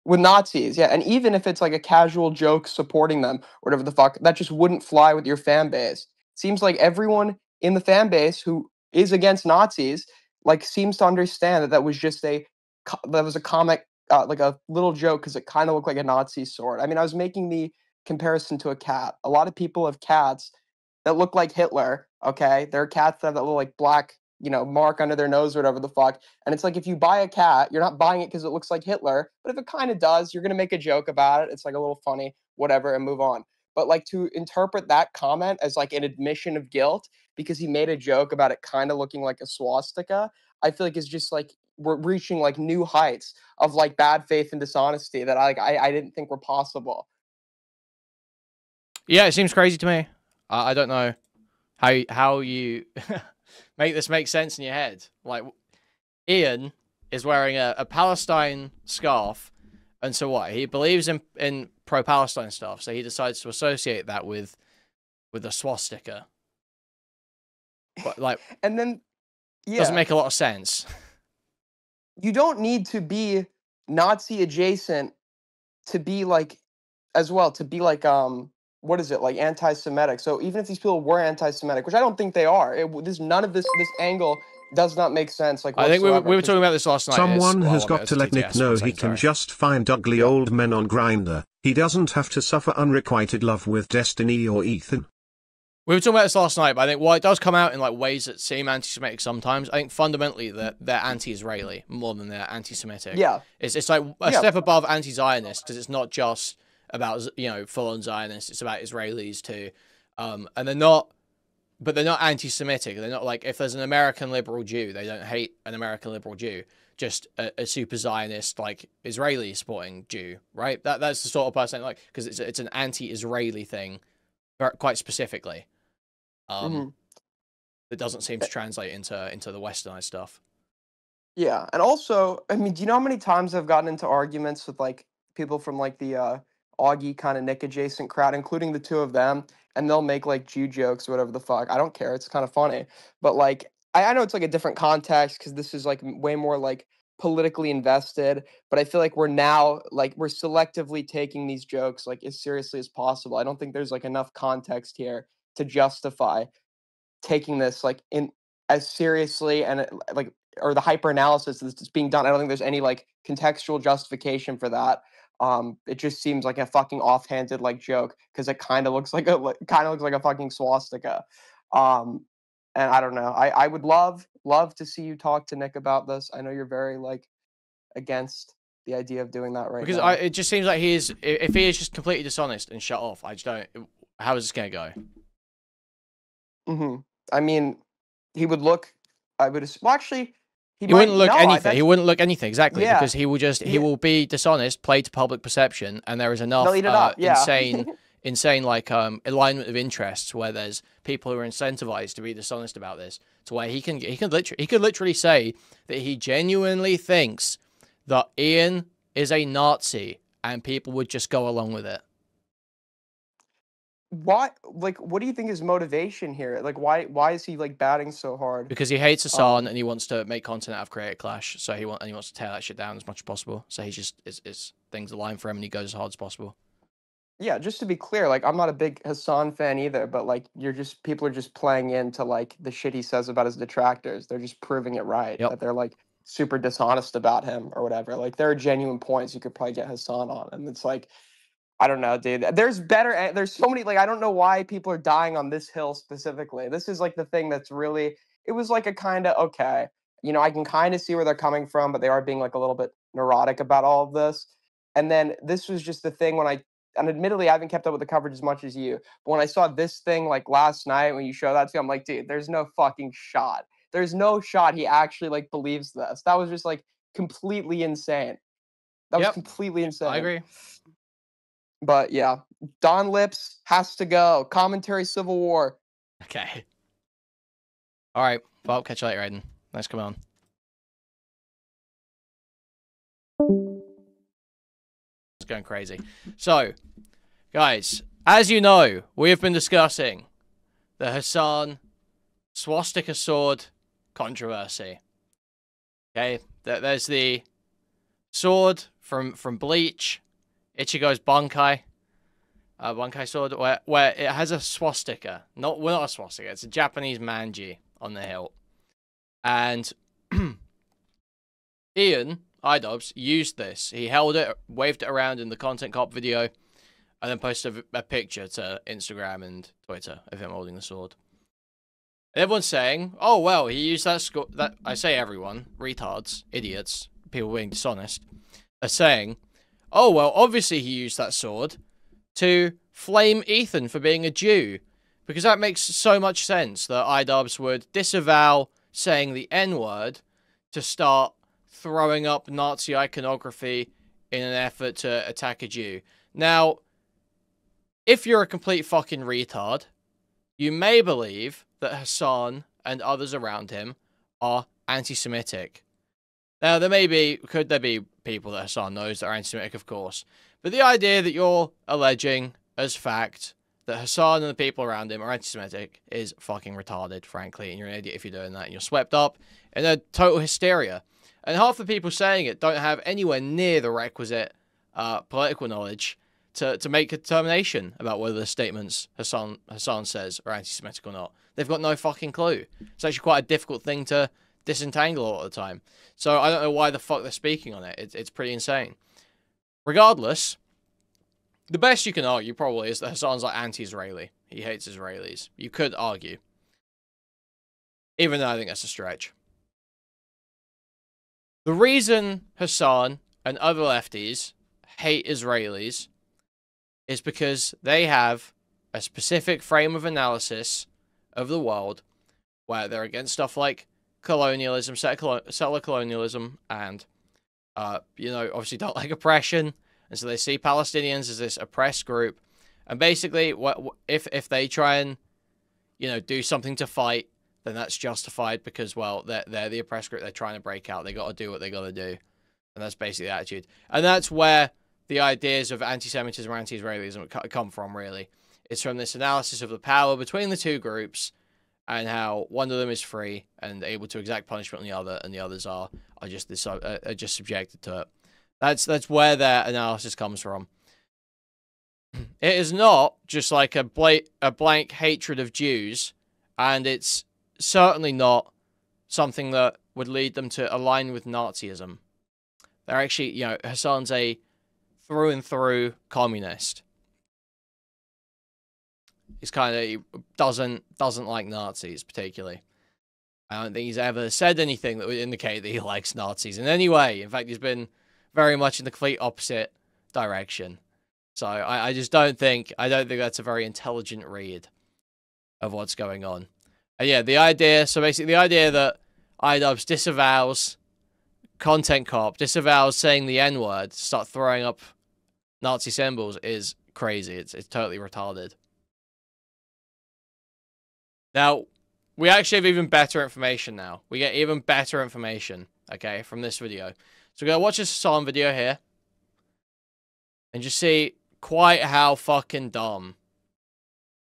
With Nazis, yeah. And even if it's like a casual joke supporting them or whatever the fuck, that just wouldn't fly with your fan base. Seems like everyone in the fan base who is against Nazis like seems to understand that was just a comic, like a little joke because it kind of looked like a Nazi sword. I mean, I was making the comparison to a cat. A lot of people have cats that look like Hitler. Okay, there are cats that have that little like black, mark under their nose or whatever the fuck. And it's like if you buy a cat, you're not buying it because it looks like Hitler, but if it kind of does, you're gonna make a joke about it. It's like a little funny, whatever, and move on. But like to interpret that comment as like an admission of guilt because he made a joke about it kind of looking like a swastika, I feel like is just like we're reaching like new heights of like bad faith and dishonesty that I didn't think were possible. Yeah, it seems crazy to me. I don't know how you make this make sense in your head. Like, Ian is wearing a Palestine scarf, and so what? He believes in pro-Palestine stuff, so he decides to associate that with a swastika. But like, and then doesn't make a lot of sense. You don't need to be Nazi adjacent to be like, as well, to be like what is it, like anti-Semitic. So even if these people were anti-Semitic, which I don't think they are, none of this angle does not make sense. Like, I think we were talking about this last night. Someone has got to let Nick know he can just find ugly old men on Grindr. He doesn't have to suffer unrequited love with Destiny or Ethan. We were talking about this last night, but I think while it does come out in like ways that seem anti-Semitic sometimes, I think fundamentally they're anti-Israeli more than they're anti-Semitic. Yeah, it's like a step above anti-Zionist because it's not just about full-on Zionists. It's about Israelis too, and they're not anti-Semitic. They're not like if there's an American liberal Jew, they don't hate an American liberal Jew. Just a super Zionist like Israeli supporting Jew, right? That's the sort of person like because it's an anti-Israeli thing, quite specifically. That doesn't seem to translate into the Westernized stuff. Yeah, and also, I mean, do you know how many times I've gotten into arguments with like people from like the Augie kind of Nick adjacent crowd, including the two of them, and they'll make like Jew jokes or whatever the fuck. I don't care. It's kind of funny, but like I know it's like a different context because this is like way more like politically invested. But I feel like we're selectively taking these jokes like as seriously as possible. I don't think there's like enough context here to justify taking this like in as seriously and like or the hyper analysis that's being done. I don't think there's any like contextual justification for that. It just seems like a fucking offhanded like joke because it kind of looks like a fucking swastika. And I don't know. I would love to see you talk to Nick about this. I know you're very like against the idea of doing that right now. It just seems like if he is just completely dishonest and shut off, I just don't. How is this gonna go? I mean, he would look. Actually. He wouldn't look anything. He wouldn't look anything exactly because he will be dishonest, play to public perception, and there is enough insane like alignment of interests where there's people who are incentivized to be dishonest about this, to where he could literally say that he genuinely thinks that Ian is a Nazi, and people would just go along with it. What do you think is motivation here? Like, why is he like batting so hard? Because he hates Hasan and he wants to make content out of Creator Clash. So he wants to tear that shit down as much as possible. So he just is things align for him and he goes as hard as possible. Yeah, just to be clear, like I'm not a big Hasan fan either, but like people are just playing into like the shit he says about his detractors. They're just proving it right. That they're like super dishonest about him or whatever. Like there are genuine points you could probably get Hasan on, and it's like, I don't know, dude. There's so many, like, I don't know why people are dying on this hill specifically. This is like the thing that's really, it was like a kind of, okay, I can kind of see where they're coming from, but they are being like a little bit neurotic about all of this. And then this was just the thing and admittedly, I haven't kept up with the coverage as much as you, but when I saw this thing like last night, when you show that to me, I'm like, dude, there's no fucking shot. There's no shot he actually like believes this. That was just like completely insane. That was completely insane. I agree. But yeah, Don Lips has to go. Commentary Civil War. Okay. All right. Well, catch you later, Aiden. Nice coming on. It's going crazy. So, guys, as you know, we have been discussing the Hasan swastika sword controversy. Okay, there's the sword from Bleach, Ichigo's Bankai sword, where it has a swastika. Not a swastika. It's a Japanese manji on the hilt, and Ian iDubbbz used this. He held it, waved it around in the Content Cop video, and then posted a picture to Instagram and Twitter of him holding the sword. And everyone's saying, "Oh well, he used that." I say everyone, retards, idiots, people being dishonest, are saying, "Oh well, obviously he used that sword to flame Ethan for being a Jew, because that makes so much sense that iDubbbz would disavow saying the N-word to start throwing up Nazi iconography in an effort to attack a Jew." Now, if you're a complete fucking retard, you may believe that Hasan and others around him are anti-Semitic. Now, could there be people that Hasan knows that are anti-Semitic? Of course. But the idea that you're alleging as fact that Hasan and the people around him are anti-Semitic is fucking retarded, frankly, and you're an idiot if you're doing that, and you're swept up in a total hysteria. And half the people saying it don't have anywhere near the requisite political knowledge to make a determination about whether the statements Hasan says are anti-Semitic or not. They've got no fucking clue. It's actually quite a difficult thing to disentangle a lot of the time. So I don't know why the fuck they're speaking on it. It's pretty insane. Regardless, the best you can argue probably is that Hasan's like anti-Israeli. He hates Israelis. You could argue. Even though I think that's a stretch. The reason Hasan and other lefties hate Israelis is because they have a specific frame of analysis of the world where they're against stuff like colonialism, settler colonialism, and, obviously don't like oppression. And so they see Palestinians as this oppressed group. And basically, if they try and, do something to fight, then that's justified because, well, they're the oppressed group. They're trying to break out. They got to do what they got to do. And that's basically the attitude. And that's where the ideas of anti-Semitism or anti-Israelism come from, really. It's from this analysis of the power between the two groups and how one of them is free and able to exact punishment on the other, and the others are just subjected to it. That's where their analysis comes from. It is not just like a blank hatred of Jews, and it's certainly not something that would lead them to align with Nazism. They're actually, Hasan's a through and through communist. He doesn't like Nazis particularly. I don't think he's ever said anything that would indicate that he likes Nazis in any way. In fact, he's been very much in the complete opposite direction. So I just don't think that's a very intelligent read of what's going on. And yeah, the idea that iDubbbz disavows Content Cop, disavows saying the N-word, start throwing up Nazi symbols is crazy. It's totally retarded. Now, we actually have even better information now. We get even better information, okay, from this video. So we're going to watch this Hasan video here and just see quite how fucking dumb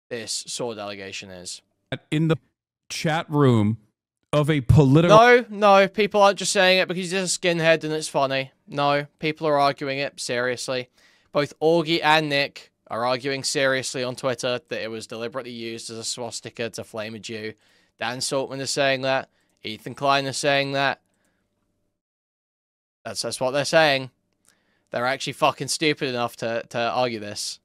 this sword allegation is. In the chat room of a political... No, people aren't just saying it because he's just a skinhead and it's funny. No, people are arguing it seriously. Both Augie and Nick are arguing seriously on Twitter that it was deliberately used as a swastika to flame a Jew. Dan Saltman is saying that. Ethan Klein is saying that. That's what they're saying. They're actually fucking stupid enough to argue this.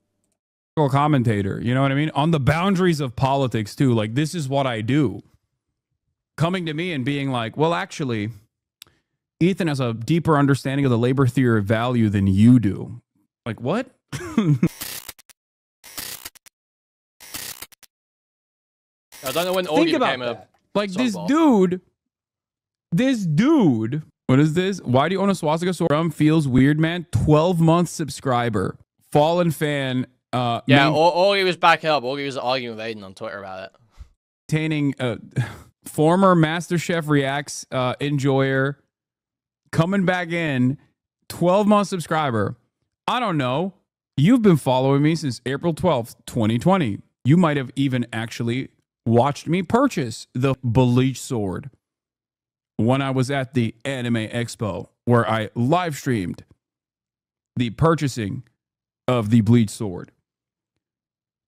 Commentator, you know what I mean? On the boundaries of politics too. Like, this is what I do. Coming to me and being like, well, actually, Ethan has a deeper understanding of the labor theory of value than you do. Like, what? I don't know when Think about that. Like, this dude, what is this? Why do you own a swastika sword? Feels weird, man. 12-month subscriber. Fallen fan. Yeah, all he was backing up. All he was arguing with Aiden on Twitter about it. Maintaining former MasterChef Reacts enjoyer. Coming back in. 12-month subscriber. I don't know. You've been following me since April 12th, 2020. You might have even actually watched me purchase the bleach sword when I was at the Anime Expo, where I live streamed the purchasing of the bleach sword.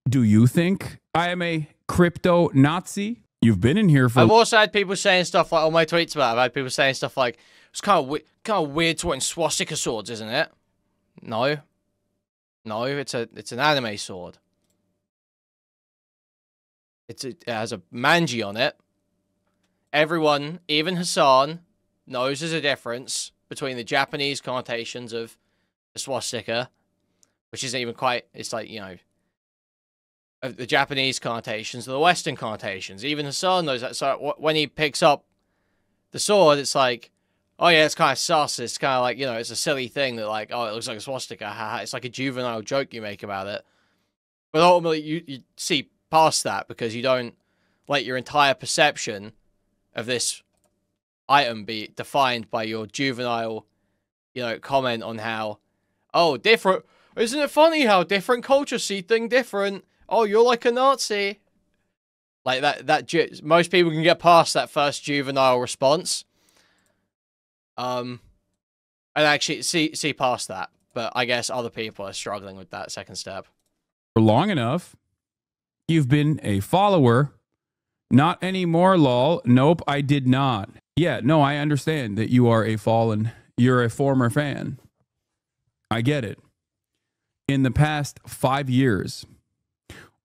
Do you think I am a crypto Nazi? You've been in here for... I've also had people saying stuff like, on my tweets about it, I've had people saying stuff like, it's kind of weird to own swastika swords, isn't it? No. No, it's an anime sword. It has a manji on it. Everyone, even Hasan, knows there's a difference between the Japanese connotations of the swastika, which isn't even quite, it's like, you know, of the Japanese connotations and the Western connotations. Even Hasan knows that. So when he picks up the sword, it's like, oh yeah, it's kind of sus. It's kind of like, you know, it's a silly thing that like, oh, it looks like a swastika. Haha. It's like a juvenile joke you make about it. But ultimately, you see past that because you don't let your entire perception of this item be defined by your juvenile, you know, comment on how, oh, different. Isn't it funny how different cultures see things different? Oh, you're like a Nazi. Like that most people can get past that first juvenile response. And actually see past that. But I guess other people are struggling with that second step. For long enough, you've been a follower. Not anymore, lol. Nope, I did not. Yeah, no, I understand that you are a fallen, you're a former fan. I get it. In the past 5 years,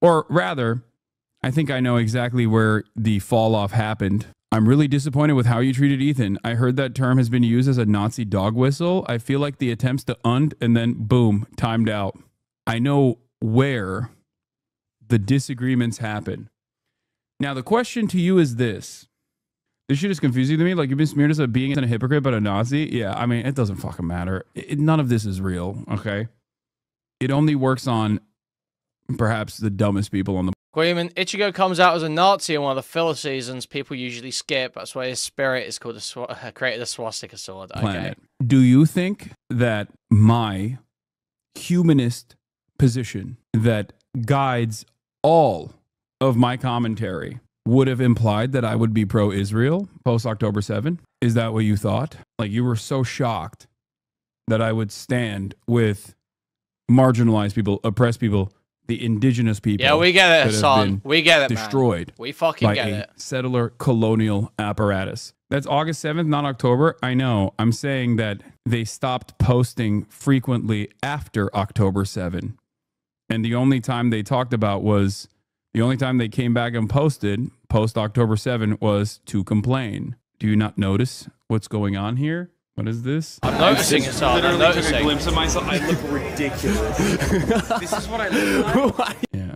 or rather, I think I know exactly where the fall off happened. I'm really disappointed with how you treated Ethan. I heard that term has been used as a Nazi dog whistle. I feel like the attempts to and then boom, timed out. I know where the disagreements happen. Now, the question to you is this. This shit is confusing to me. Like, you've been smeared as being a hypocrite, but a Nazi? Yeah, I mean, it doesn't fucking matter. None of this is real, okay? It only works on perhaps the dumbest people on the... Kuihman, Ichigo comes out as a Nazi in one of the filler seasons people usually skip. That's why his spirit is called created a swastika sword. Planet. Okay. Do you think that my humanist position that guides all of my commentary would have implied that I would be pro-Israel post-October 7? Is that what you thought? Like, you were so shocked that I would stand with marginalized people, oppressed people, the indigenous people. Yeah, we get it, son. We get it, destroyed. Man. We fucking get it. Settler colonial apparatus. That's August 7th, not October. I know. I'm saying that they stopped posting frequently after October 7. And the only time they talked about was, the only time they came back and posted post October 7 was to complain. Do you not notice what's going on here? What is this? I'm noticing it, son. I'm noticing. Took a glimpse of myself. I look ridiculous. This is what I look like. Yeah.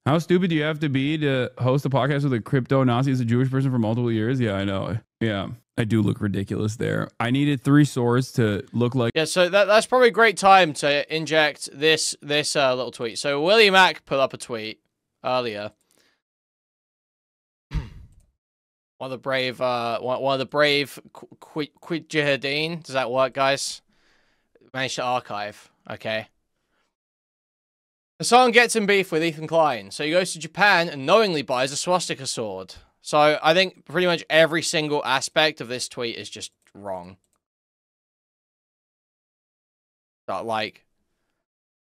How stupid do you have to be to host a podcast with a crypto Nazi as a Jewish person for multiple years? Yeah, I know. Yeah, I do look ridiculous there. I needed 3 swords to look like... Yeah, so that's probably a great time to inject this little tweet. So Willie Mack put up a tweet earlier. One of the brave quit jihadin. Does that work, guys? Managed to archive. Okay. Hasan gets in beef with Ethan Klein, so he goes to Japan and knowingly buys a swastika sword. So I think pretty much every single aspect of this tweet is just wrong. But like,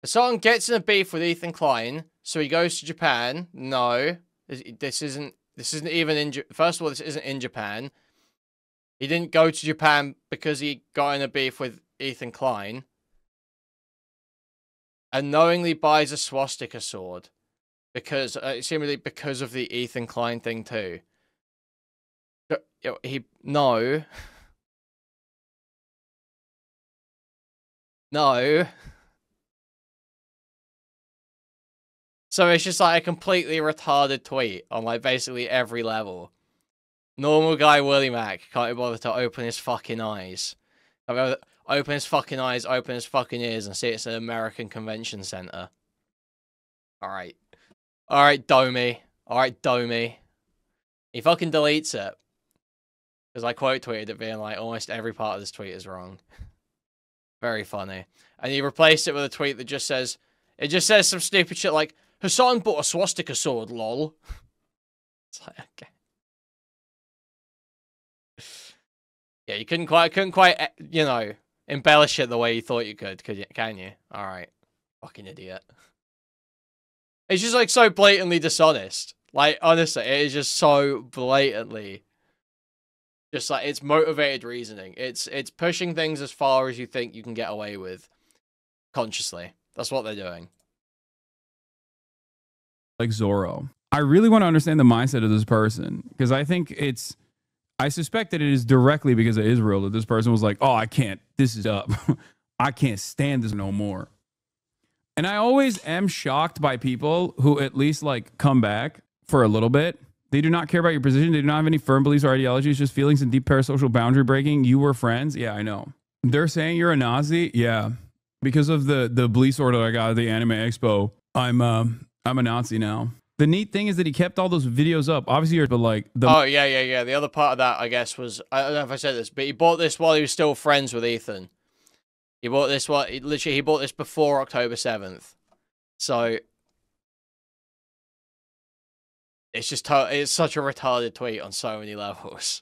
Hasan gets in a beef with Ethan Klein, so he goes to Japan. No, this isn't even in. First of all, this isn't in Japan. He didn't go to Japan because he got in a beef with Ethan Klein. And knowingly buys a swastika sword. Because, seemingly because of the Ethan Klein thing too. No. No. So it's just like a completely retarded tweet on like basically every level. Normal guy Willie Mac can't be bothered to open his fucking eyes. Open his fucking eyes, open his fucking ears, and see it's an American convention center. Alright. Alright, Domi. Alright, Domi. He fucking deletes it. Because I quote tweeted it being like, almost every part of this tweet is wrong. Very funny. And he replaced it with a tweet that just says, it just says some stupid shit like, Hasan bought a swastika sword, lol. It's like, okay. Yeah, you couldn't quite, you know, embellish it the way you thought you could you? Can you? Alright. Fucking idiot. It's just like so blatantly dishonest. Like, honestly, it is just so blatantly. Just like, it's motivated reasoning. It's pushing things as far as you think you can get away with. Consciously. That's what they're doing. Like Zorro. I really want to understand the mindset of this person. Because I suspect that it is directly because of Israel that this person was like, oh, I can't. This is up. I can't stand this no more. And I always am shocked by people who at least like come back for a little bit. They do not care about your position. They do not have any firm beliefs or ideologies, just feelings and deep parasocial boundary breaking. You were friends. Yeah, I know. They're saying you're a Nazi. Yeah. Because of the police order I got at the Anime Expo, I'm a Nazi now. The neat thing is that he kept all those videos up. Obviously, but like oh yeah. The other part of that, I guess, was I don't know if I said this, but he bought this while he was still friends with Ethan. He bought this he bought this before October 7th. So it's just it's such a retarded tweet on so many levels.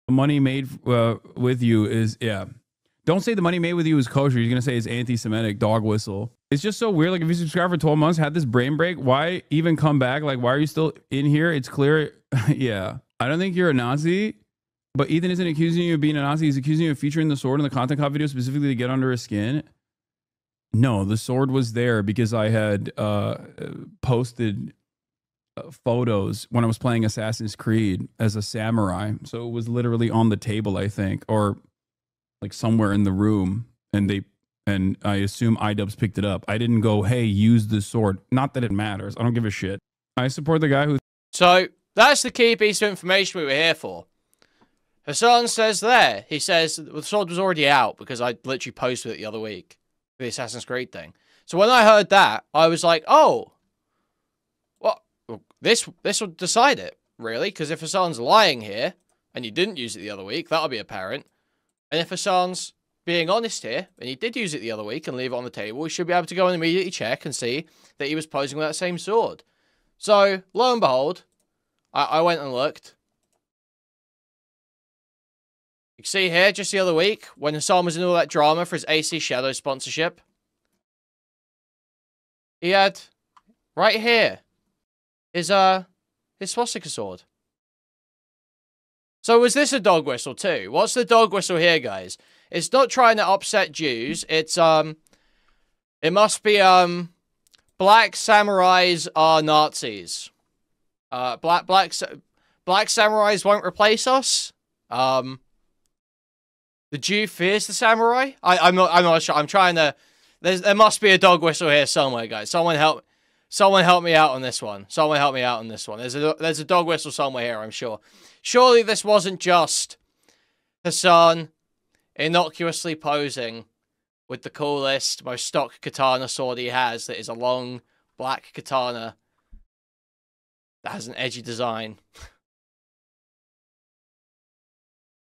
The money made with you is Don't say the money made with you is kosher. You're gonna say it's anti-Semitic dog whistle. It's just so weird. Like if you subscribe for 12 months, had this brain break, why even come back? Like why are you still in here? It's clear. Yeah, I don't think you're a Nazi, but Ethan isn't accusing you of being a Nazi. He's accusing you of featuring the sword in the content cop video specifically to get under his skin. No, the sword was there because I had posted photos when I was playing Assassin's Creed as a samurai. So it was literally on the table, I think, or like somewhere in the room, and I assume iDubbbz picked it up. I didn't go, hey, use this sword. Not that it matters. I don't give a shit. I support the guy who... So, that's the key piece of information we were here for. Hasan says there, he says the sword was already out because I literally posted it the other week. The Assassin's Creed thing. So when I heard that, I was like, oh, well, this will decide it, really, because if Hasan's lying here, and he didn't use it the other week, that'll be apparent. And if Hasan's being honest here, and he did use it the other week and leave it on the table, we should be able to go and immediately check and see that he was posing with that same sword. So, lo and behold, I went and looked. You can see here, just the other week, when Hasan was in all that drama for his AC Shadow sponsorship, he had, right here, his swastika sword. So was this a dog whistle too? What's the dog whistle here, guys? It's not trying to upset Jews. It's, it must be, black samurais are Nazis. Black samurais won't replace us. The Jew fears the samurai. I'm not sure. I'm trying to. There must be a dog whistle here somewhere, guys. Someone help me out on this one. Someone help me out on this one. There's a dog whistle somewhere here, I'm sure. Surely this wasn't just Hasan innocuously posing with the coolest, most stock katana sword he has that is a long black katana that has an edgy design.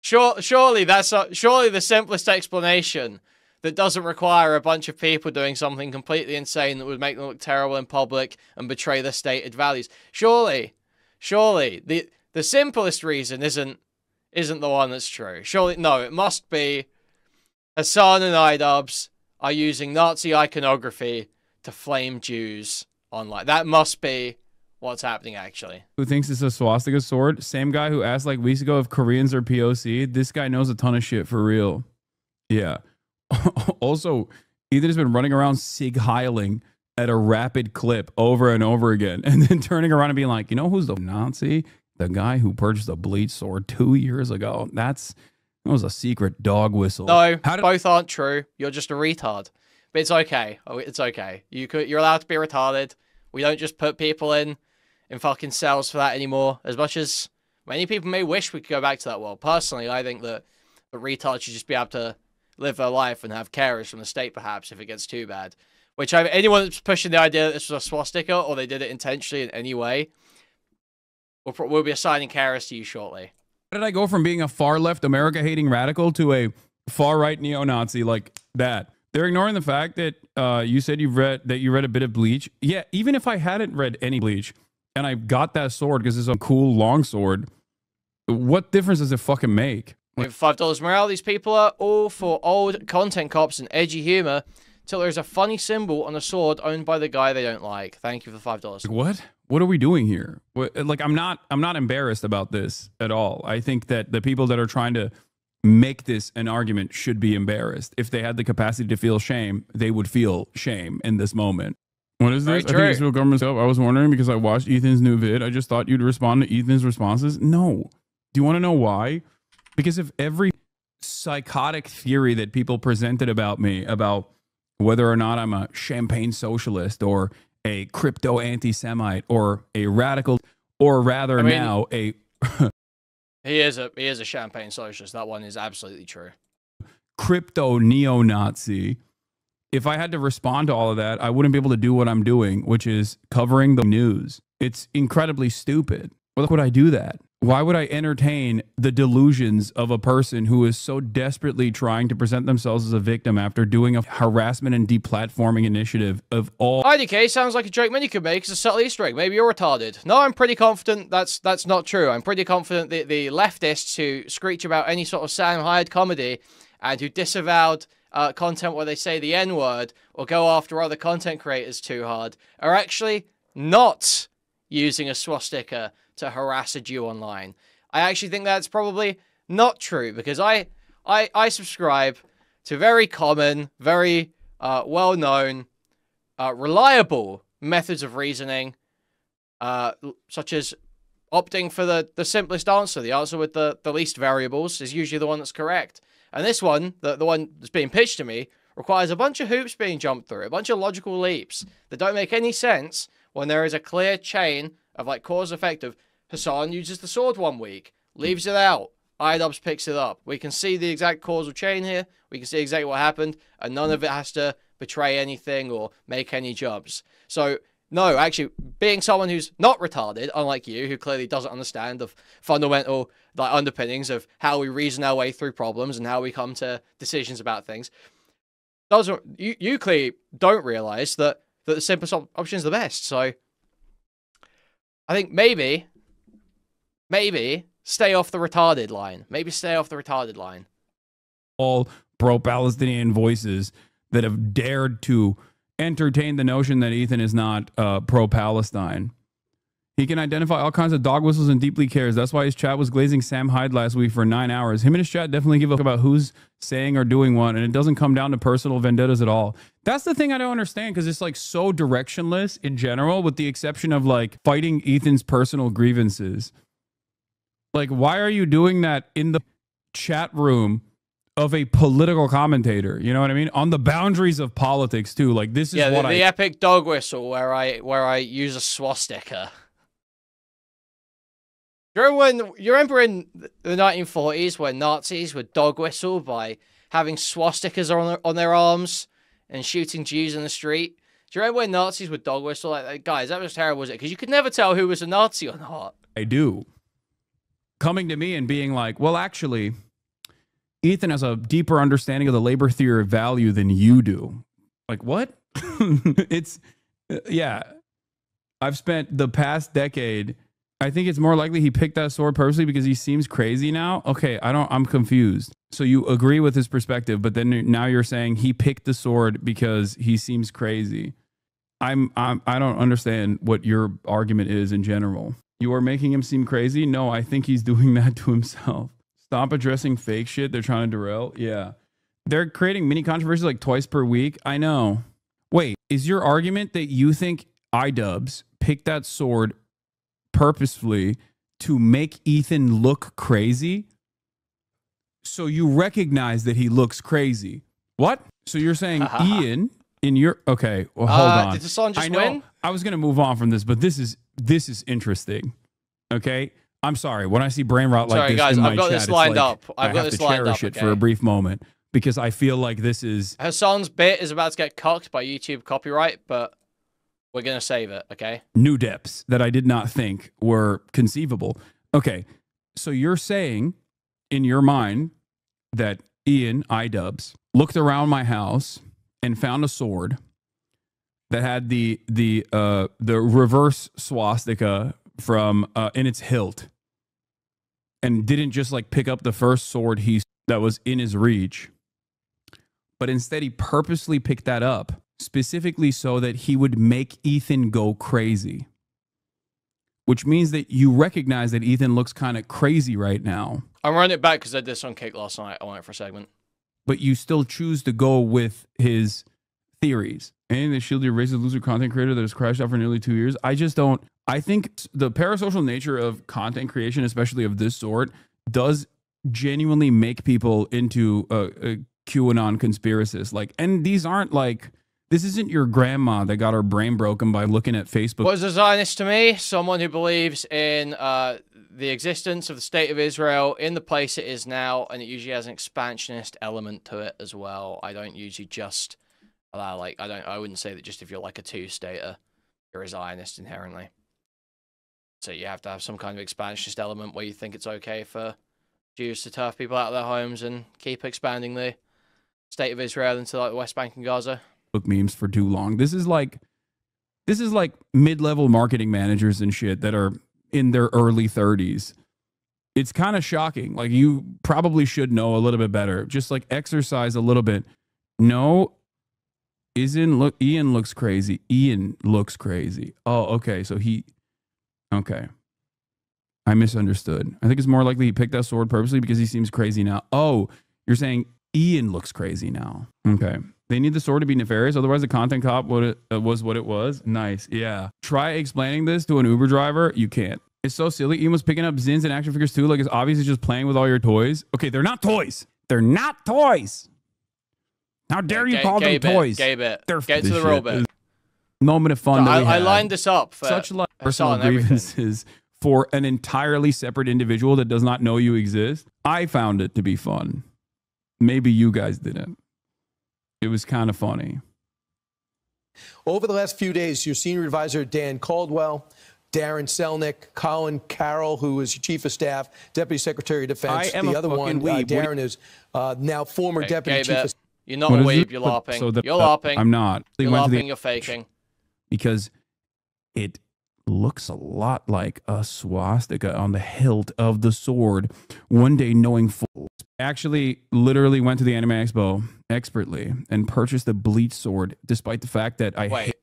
Surely the simplest explanation that doesn't require a bunch of people doing something completely insane that would make them look terrible in public and betray their stated values. Surely the simplest reason isn't the one that's true. Surely, no, it must be Hasan and iDubbbz are using Nazi iconography to flame Jews online. That must be what's happening actually. Who thinks it's a swastika sword? Same guy who asked like weeks ago if Koreans are POC. This guy knows a ton of shit for real. Yeah. Also, Ethan has been running around sig heiling at a rapid clip over and over again, and then turning around and being like, you know who's the Nazi? The guy who purchased a bleach sword 2 years ago. That was a secret dog whistle. No, both aren't true. You're just a retard. But it's okay. Oh, it's okay. You're allowed to be retarded. We don't just put people in fucking cells for that anymore. As much as many people may wish we could go back to that world. Personally, I think that the retards should just be able to live their life and have carers from the state, perhaps, if it gets too bad. Which, anyone that's pushing the idea that this was a swastika or they did it intentionally in any way, we'll be assigning carers to you shortly. How did I go from being a far-left America-hating radical to a far-right neo-Nazi like that? They're ignoring the fact that you said you read a bit of Bleach. Yeah, even if I hadn't read any Bleach and I got that sword because it's a cool long sword, what difference does it fucking make? With $5 morale, these people are all for old content cops and edgy humor till there's a funny symbol on a sword owned by the guy they don't like. Thank you for the $5. What? What are we doing here? Like, I'm not embarrassed about this at all. I think that the people that are trying to make this an argument should be embarrassed. If they had the capacity to feel shame, they would feel shame in this moment. What is this? I think it's real government stuff. I was wondering because I watched Ethan's new vid. I just thought you'd respond to Ethan's responses. No. Do you want to know why? Because of every psychotic theory that people presented about me, about whether or not I'm a champagne socialist or a crypto anti-Semite or a radical, or rather now a... He is a champagne socialist. That one is absolutely true. Crypto neo-Nazi. If I had to respond to all of that, I wouldn't be able to do what I'm doing, which is covering the news. It's incredibly stupid. Why would I do that? Why would I entertain the delusions of a person who is so desperately trying to present themselves as a victim after doing a harassment and deplatforming initiative of all... IDK sounds like a joke many could make. It's a subtle Easter egg. Maybe you're retarded. No, I'm pretty confident that's not true. I'm pretty confident that the leftists who screech about any sort of Sam Hyde comedy and who disavowed content where they say the N-word or go after other content creators too hard are actually not using a swastika to harass a Jew online. I actually think that's probably not true because I subscribe to very common, very well-known, reliable methods of reasoning, such as opting for the simplest answer. The answer with the least variables is usually the one that's correct. And this one, the one that's being pitched to me, requires a bunch of hoops being jumped through, a bunch of logical leaps that don't make any sense when there is a clear chain of like cause effect of Hasan uses the sword 1 week, leaves it out, iDubbbz picks it up. We can see the exact causal chain here. We can see exactly what happened, and none of it has to betray anything or make any jumps. So, no, actually, being someone who's not retarded, unlike you, who clearly doesn't understand the fundamental like underpinnings of how we reason our way through problems and how we come to decisions about things, you clearly don't realize that the simplest option is the best. So, I think maybe stay off the retarded line. Maybe stay off the retarded line. All pro-Palestinian voices that have dared to entertain the notion that Ethan is not pro-Palestine. He can identify all kinds of dog whistles and deeply cares. That's why his chat was glazing Sam Hyde last week for 9 hours. Him and his chat definitely give a fuck about who's saying or doing what, and it doesn't come down to personal vendettas at all. That's the thing I don't understand, because it's like so directionless in general, with the exception of like fighting Ethan's personal grievances. Like, why are you doing that in the chat room of a political commentator? You know what I mean? On the boundaries of politics too. Like, this is the epic dog whistle where I use a swastika. You remember in the 1940s when Nazis would dog whistle by having swastikas on their arms and shooting Jews in the street? Do you remember when Nazis would dog whistle? Like, guys, that was terrible, was it? Because you could never tell who was a Nazi or not. I do. Coming to me and being like, well, actually, Ethan has a deeper understanding of the labor theory of value than you do. Like, what? Yeah. I've spent the past decade, I think it's more likely he picked that sword purposely because he seems crazy now. Okay, I'm confused. So you agree with his perspective, but then now you're saying he picked the sword because he seems crazy. I don't understand what your argument is in general. You are making him seem crazy? No, I think he's doing that to himself. Stop addressing fake shit they're trying to derail. Yeah. They're creating mini controversies like twice per week. I know. Wait, is your argument that you think iDubbbz picked that sword purposefully to make Ethan look crazy? So you recognize that he looks crazy. What? So you're saying Ian in your... Okay, well, hold on. Did Hasan just win? I was going to move on from this, but this is interesting. Okay? I'm sorry. When I see brain rot like this guys, in my I've got chat, this lined it's like up. I've got have this to lined cherish up, it for a brief moment because I feel like this is... Hasan's bit is about to get cocked by YouTube copyright, but we're going to save it, okay? New depths that I did not think were conceivable. Okay, so you're saying in your mind that Ian, iDubbbz, looked around my house and found a sword that had the reverse swastika from in its hilt, and didn't just like pick up the first sword that was in his reach, but instead he purposely picked that up specifically so that he would make Ethan go crazy. Which means that you recognize that Ethan looks kind of crazy right now. I'm running it back because I did this on Kick last night. I want it for a segment. But you still choose to go with his theories. Anything that shield your racist loser content creator that has crashed out for nearly 2 years. I just don't. I think the parasocial nature of content creation, especially of this sort, does genuinely make people into a QAnon conspiracists. Like, and these aren't like... This isn't your grandma that got her brain broken by looking at Facebook. What is a Zionist to me? Someone who believes in the existence of the state of Israel in the place it is now, and it usually has an expansionist element to it as well. I don't usually just allow, like, I wouldn't say that just if you're like a two-stater, you're a Zionist inherently. So you have to have some kind of expansionist element where you think it's okay for Jews to turf people out of their homes and keep expanding the state of Israel into like the West Bank and Gaza. Memes for too long. This is like mid-level marketing managers and shit that are in their early 30s. It's kind of shocking. Like, you probably should know a little bit better. Just like exercise a little bit. No, Ian looks crazy. Ian looks crazy. Oh, okay. So okay. I misunderstood. I think it's more likely he picked that sword purposely because he seems crazy now. Oh, you're saying Ian looks crazy now. Okay. They need the sword to be nefarious, otherwise the content cop was what it was. Nice, yeah. Try explaining this to an Uber driver. You can't. It's so silly. Ian was picking up Zins and action figures too. Like, it's obviously just playing with all your toys. Okay, they're not toys. They're not toys. How dare you call them toys? Gay bit. They're Get to the real bit. Moment of fun. No, I lined this up for such like personal grievances for an entirely separate individual that does not know you exist. I found it to be fun. Maybe you guys didn't. It was kind of funny. Over the last few days, your senior advisor, Dan Caldwell, Darren Selnick, Colin Carroll, who is your chief of staff, Deputy Secretary of Defense. The other one, Darren, is now former Deputy Chief of Staff. You're not a weeb, you're LARPing. You're LARPing. I'm not. You're LARPing, you're faking. Because it looks a lot like a swastika on the hilt of the sword. One day, knowing full. Actually literally went to the Anime Expo expertly and purchased the bleach sword, despite the fact that I hate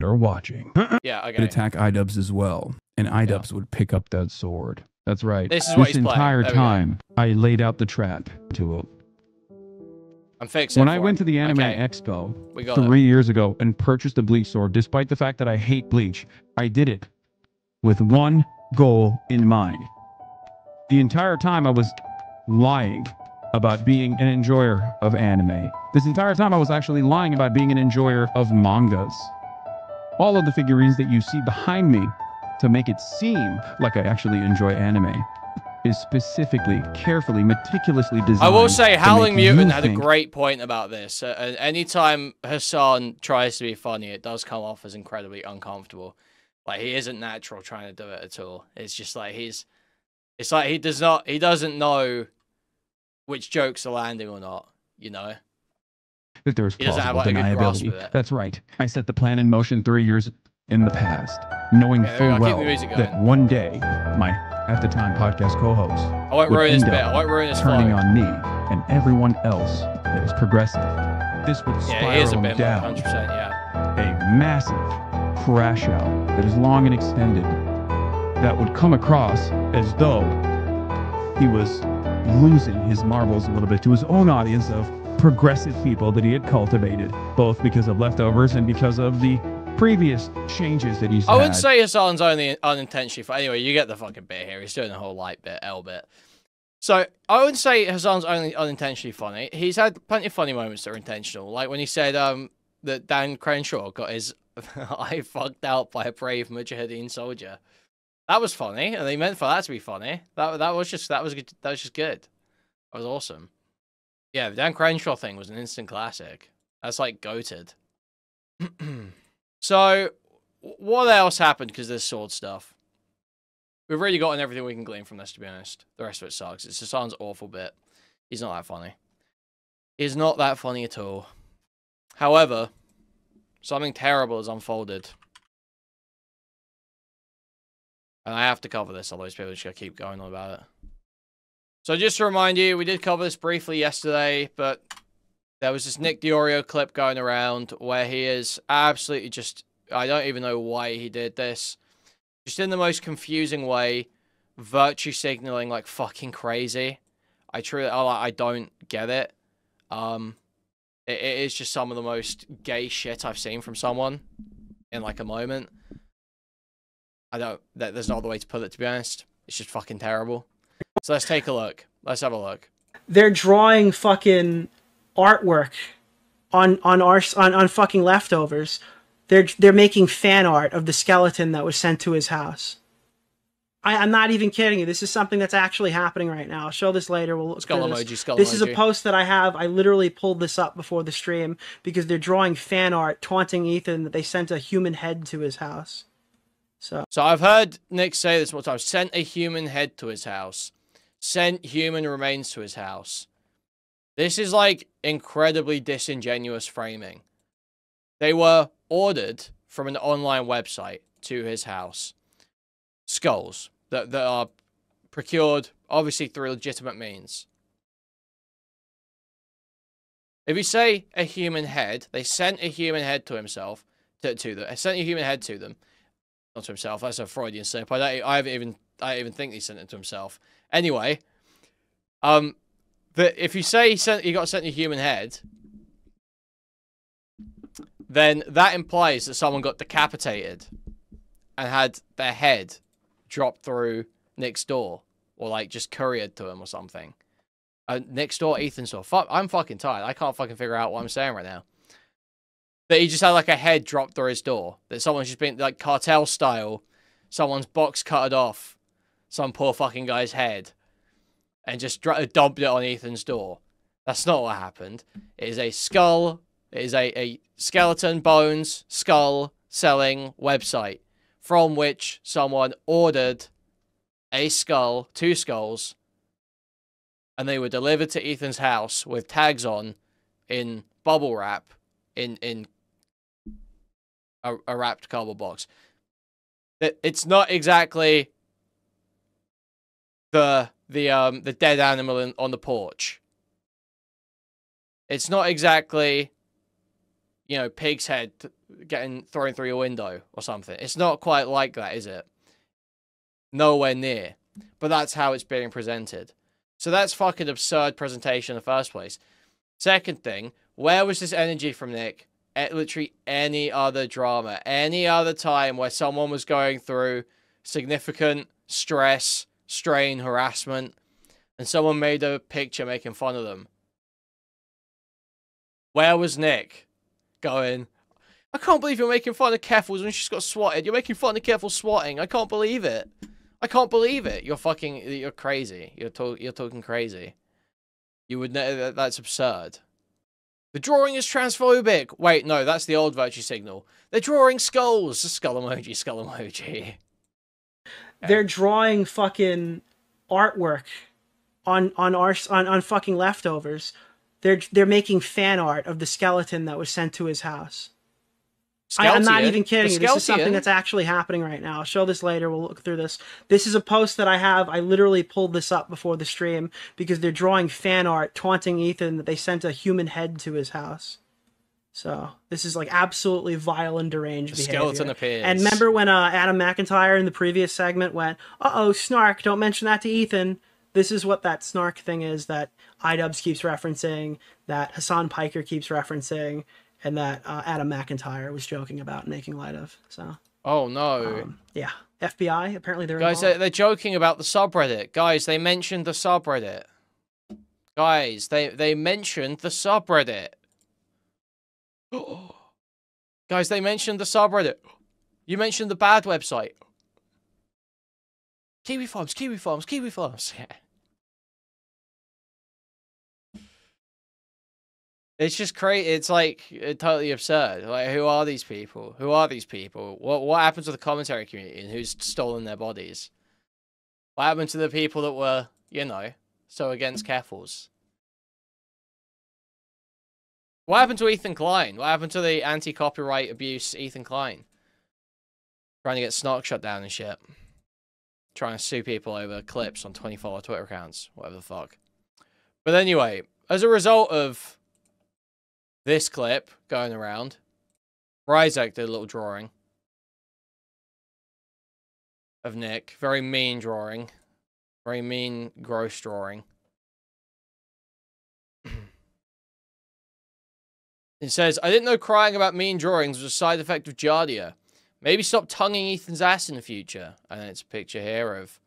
or watching. Yeah, okay. Would attack iDubbbz as well, and iDubbbz would pick up that sword. That's right. This is what he's entire playing. time, I laid out the trap to him. I'm fixing When it I for went him. to the Anime Okay. Expo We got 3 years ago and purchased a bleach sword, despite the fact that I hate bleach, I did it with one goal in mind. The entire time I was lying about being an enjoyer of anime. This entire time I was actually lying about being an enjoyer of mangas. All of the figurines that you see behind me to make it seem like I actually enjoy anime is specifically, carefully, meticulously designed. I will say, to Howling make you Mutant had a think great point about this. Anytime Hasan tries to be funny, it does come off as incredibly uncomfortable. Like, he isn't natural trying to do it at all. It's just like it's like he doesn't know which jokes are landing or not, you know? that there's He doesn't have, plausible like, a good grasp of deniability. it. That's right. I set the plan in motion 3 years in the past, knowing Okay, there full we go. Keep well the music that going. one day my at the time podcast co-host I won't would ruin this end bit. up I won't ruin this turning flow. on me and everyone else that is progressive. This would Yeah, it is a spiral bit more, down 100%, yeah. a massive crash out that is long and extended that would come across as though he was losing his marbles a little bit to his own audience of progressive people that he had cultivated, both because of leftovers and because of the previous changes that he's had. I wouldn't say Hasan's only unintentionally funny. Anyway, you get the fucking bit here. He's doing the whole light bit, L bit. So, I wouldn't say Hasan's only unintentionally funny. He's had plenty of funny moments that are intentional. Like when he said that Dan Crenshaw got his eye fucked out by a brave Mujahideen soldier. That was funny, and they meant for that to be funny. That was just good. That was awesome. Yeah, the Dan Crenshaw thing was an instant classic. That's like goated. So, what else happened because of this sword stuff? We've really gotten everything we can glean from this, to be honest. The rest of it sucks. It's Hasan's awful bit. He's not that funny. He's not that funny at all. However, something terrible has unfolded. And I have to cover this, otherwise people are just going to keep going on about it. So just to remind you, we did cover this briefly yesterday, but there was this Nick Diorio clip going around where he is absolutely just... I don't even know why he did this. Just in the most confusing way, virtue signaling like fucking crazy. I don't get it. It is just some of the most gay shit I've seen from someone in like a moment. There's no other way to put it, to be honest. It's just fucking terrible. So let's take a look. Let's have a look. They're drawing fucking artwork on fucking leftovers. They're making fan art of the skeleton that was sent to his house. I'm not even kidding you. This is something that's actually happening right now. I'll show this later. We'll look skull this. Emoji, skull this emoji. is a post that I have. I literally pulled this up before the stream because they're drawing fan art taunting Ethan that they sent a human head to his house. So I've heard Nick say this multiple times. Sent a human head to his house. Sent human remains to his house. This is like incredibly disingenuous framing. They were ordered from an online website to his house. Skulls that are procured, obviously, through legitimate means. If you say a human head, they sent a human head to himself, to them. They sent a human head to them. Not to himself, that's a Freudian slip. I even think he sent it to himself. Anyway, if you say he got sent a human head, then that implies that someone got decapitated and had their head dropped through Nick's door, or like just couriered to him or something. Nick's door, Ethan's door. I'm fucking tired. I can't fucking figure out what I'm saying right now. That he just had like a head dropped through his door. That someone's just been like cartel style. Someone's box cutted off some poor fucking guy's head and just dumped it on Ethan's door. That's not what happened. It is a skull. It is a skeleton, bones, skull selling website from which someone ordered a skull, 2 skulls, and they were delivered to Ethan's house with tags on in bubble wrap in a wrapped cardboard box. It's not exactly the dead animal on the porch. It's not exactly, you know, pig's head getting thrown through your window or something. It's not quite like that, is it? Nowhere near. But that's how it's being presented. So that's fucking absurd presentation in the first place. Second thing, where was this energy from Nick? At literally any other drama, any other time where someone was going through significant stress, strain, harassment, and someone made a picture making fun of them. Where was Nick? Going, I can't believe you're making fun of Keffels when she's got swatted. You're making fun of Keffels swatting. I can't believe it. I can't believe it. You're crazy. You're talking crazy. You would know that's absurd. The drawing is transphobic. Wait, no, that's the old virtue signal. They're drawing skulls. Skull emoji, skull emoji. They're drawing fucking artwork on fucking leftovers. They're making fan art of the skeleton that was sent to his house. I'm not even kidding you. This is something that's actually happening right now. I'll show this later. We'll look through this. This is a post that I have. I literally pulled this up before the stream because they're drawing fan art taunting Ethan that they sent a human head to his house. So this is like absolutely vile and deranged behavior. Skeleton appears. And remember when Adam McIntyre in the previous segment went, "Uh-oh, snark, don't mention that to Ethan." This is what that snark thing is that iDubbbz keeps referencing, that Hassan Piker keeps referencing, and that Adam McIntyre was joking about and making light of. So. Oh no. Yeah. FBI, apparently they're Guys, involved. they're joking about the subreddit. Guys, they mentioned the subreddit. Guys, they mentioned the subreddit. Guys, they mentioned the subreddit. You mentioned the bad website. Kiwi Farms, Kiwi Farms, Kiwi Farms. Yeah. It's just crazy. It's like totally absurd. Like, who are these people? Who are these people? What happened to the commentary community and who's stolen their bodies? What happened to the people that were, you know, so against Keffels? What happened to Ethan Klein? What happened to the anti-copyright abuse Ethan Klein? Trying to get Snark shut down and shit. Trying to sue people over clips on 20 follower Twitter accounts. Whatever the fuck. But anyway, as a result of this clip going around, Ryzek did a little drawing of Nick. Very mean drawing. Very mean, gross drawing. It says, I didn't know crying about mean drawings was a side effect of Jardia. Maybe stop tonguing Ethan's ass in the future. And then it's a picture here of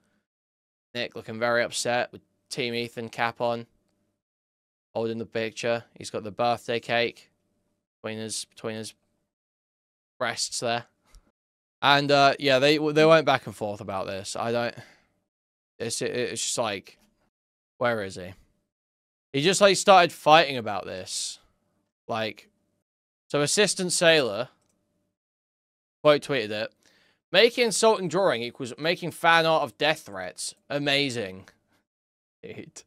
Nick looking very upset with Team Ethan cap on. Holding the picture. He's got the birthday cake between his breasts there. And yeah, they went back and forth about this. I don't... It's just like... Where is he? He just like started fighting about this. Like, so Assistant Sailor quote tweeted it. Making insulting drawing equals making fan art of death threats. Amazing. Dude.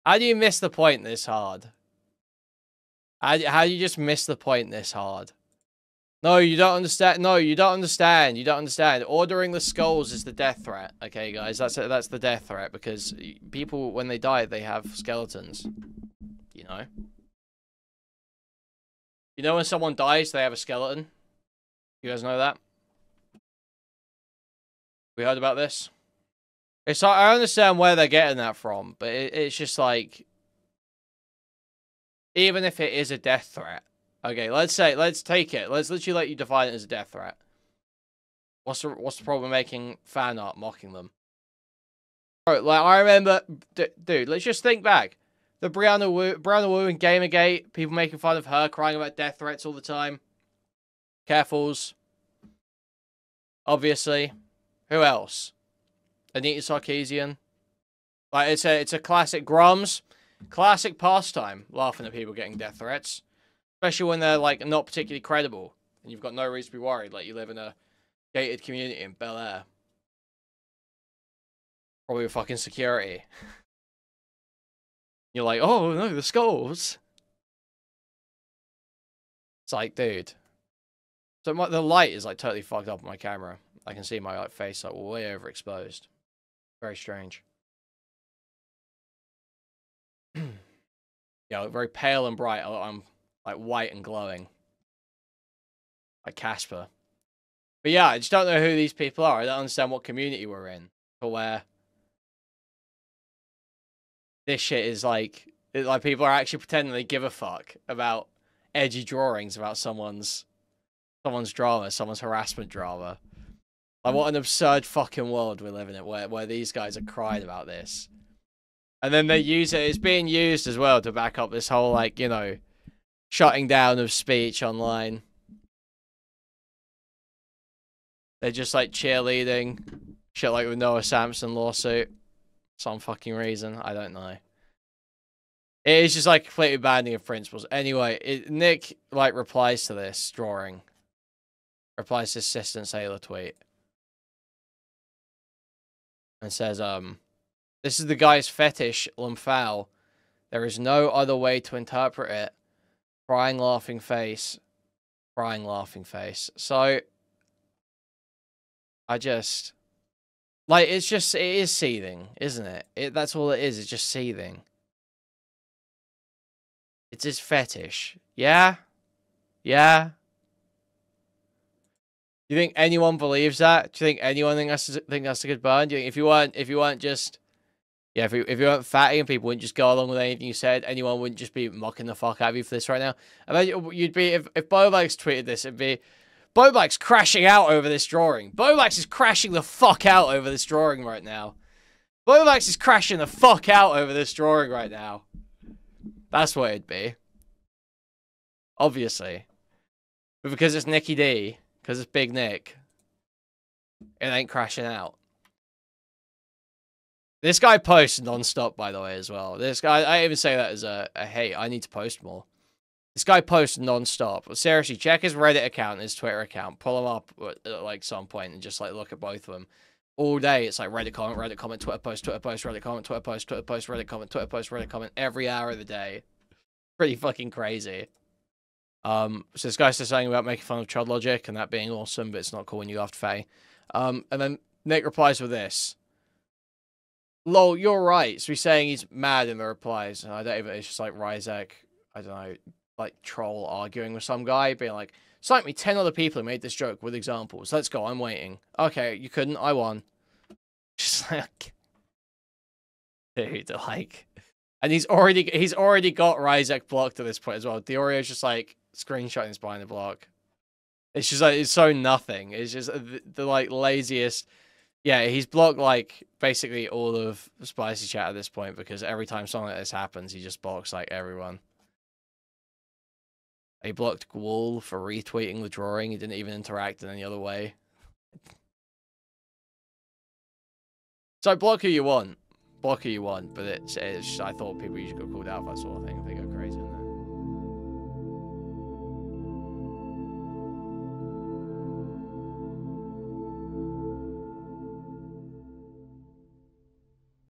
How do you miss the point this hard? How do you just miss the point this hard? No, you don't understand. No, you don't understand. You don't understand. Ordering the skulls is the death threat. Okay, guys, that's the death threat because people, when they die, they have skeletons. You know? You know when someone dies, they have a skeleton? You guys know that? We heard about this? It's like, I understand where they're getting that from, but it's just like... Even if it is a death threat. Okay, let's take it. Let's literally let you define it as a death threat. What's the problem making fan art mocking them? Like, I remember... Dude, let's just think back. The Brianna Wu and Gamergate, people making fun of her, crying about death threats all the time. Careful's. Obviously. Who else? Anita Sarkeesian. Like, it's a classic Grums. Classic pastime, laughing at people getting death threats. Especially when they're, like, not particularly credible. And you've got no reason to be worried. Like, you live in a gated community in Bel Air. Probably with fucking security. You're like, oh, no, the skulls. It's like, dude. So the light is, like, totally fucked up on my camera. I can see my, like, face, like, way overexposed. Very strange. Yeah, I look very pale and bright. I'm, like, white and glowing. Like Casper. But yeah, I just don't know who these people are. I don't understand what community we're in. For where... This shit is like people are actually pretending they give a fuck about edgy drawings about someone's drama, someone's harassment drama. Like, what an absurd fucking world we're living in where these guys are crying about this. And then they use it, it's being used as well to back up this whole, like, you know, shutting down of speech online. They're just like cheerleading shit like the Noah Samson lawsuit. Some fucking reason. I don't know. It is just like completely abandoning of principles. Anyway, Nick like replies to this drawing. Replies to Assistant Sailor tweet. And says, this is the guy's fetish, Lumphal. There is no other way to interpret it. Crying laughing face. Crying laughing face. So I just... Like, it is seething, isn't it? That's all it is, it's just seething. It's his fetish. Yeah? Yeah. Do you think anyone believes that? Do you think anyone think that's a good burn? Do you think if you weren't just, yeah, if you weren't fatty and people wouldn't just go along with anything you said, anyone wouldn't just be mocking the fuck out of you for this right now? And then you'd be, if Boblax tweeted this, it'd be, Boblax crashing out over this drawing. Boblax is crashing the fuck out over this drawing right now. Boblax is crashing the fuck out over this drawing right now. That's what it'd be. Obviously. But because it's Nicky D, because it's Big Nick, it ain't crashing out. This guy posts non-stop, by the way, as well. This guy, I even say that as a hey, I need to post more. This guy posts non-stop. Seriously, check his Reddit account and his Twitter account. Pull them up at like some point and just like look at both of them. All day, it's like Reddit comment, Twitter post, Reddit comment, Twitter post, Reddit comment, Twitter post, Reddit comment, every hour of the day. Pretty fucking crazy. So this guy says something about making fun of child logic and that being awesome, but it's not cool when you go after Faye. And then Nick replies with this. Lol, you're right. So he's saying he's mad in the replies. And I don't even, it's just like Ryzek, I don't know, like troll arguing with some guy, being like, cite me 10 other people who made this joke with examples. Let's go, I'm waiting. Okay, you couldn't, I won. Just like, dude, like, and he's already got Ryzek blocked at this point as well. Diorio's just like screenshotting his behind the block. It's just like, it's so nothing. It's just the like laziest. Yeah, he's blocked like basically all of Spicy Chat at this point because every time something like this happens, he just blocks like everyone. He blocked Gwal for retweeting the drawing. He didn't even interact in any other way. So block who you want. Block who you want, but it's just, I thought people usually got called out for that sort of thing if they go crazy on that.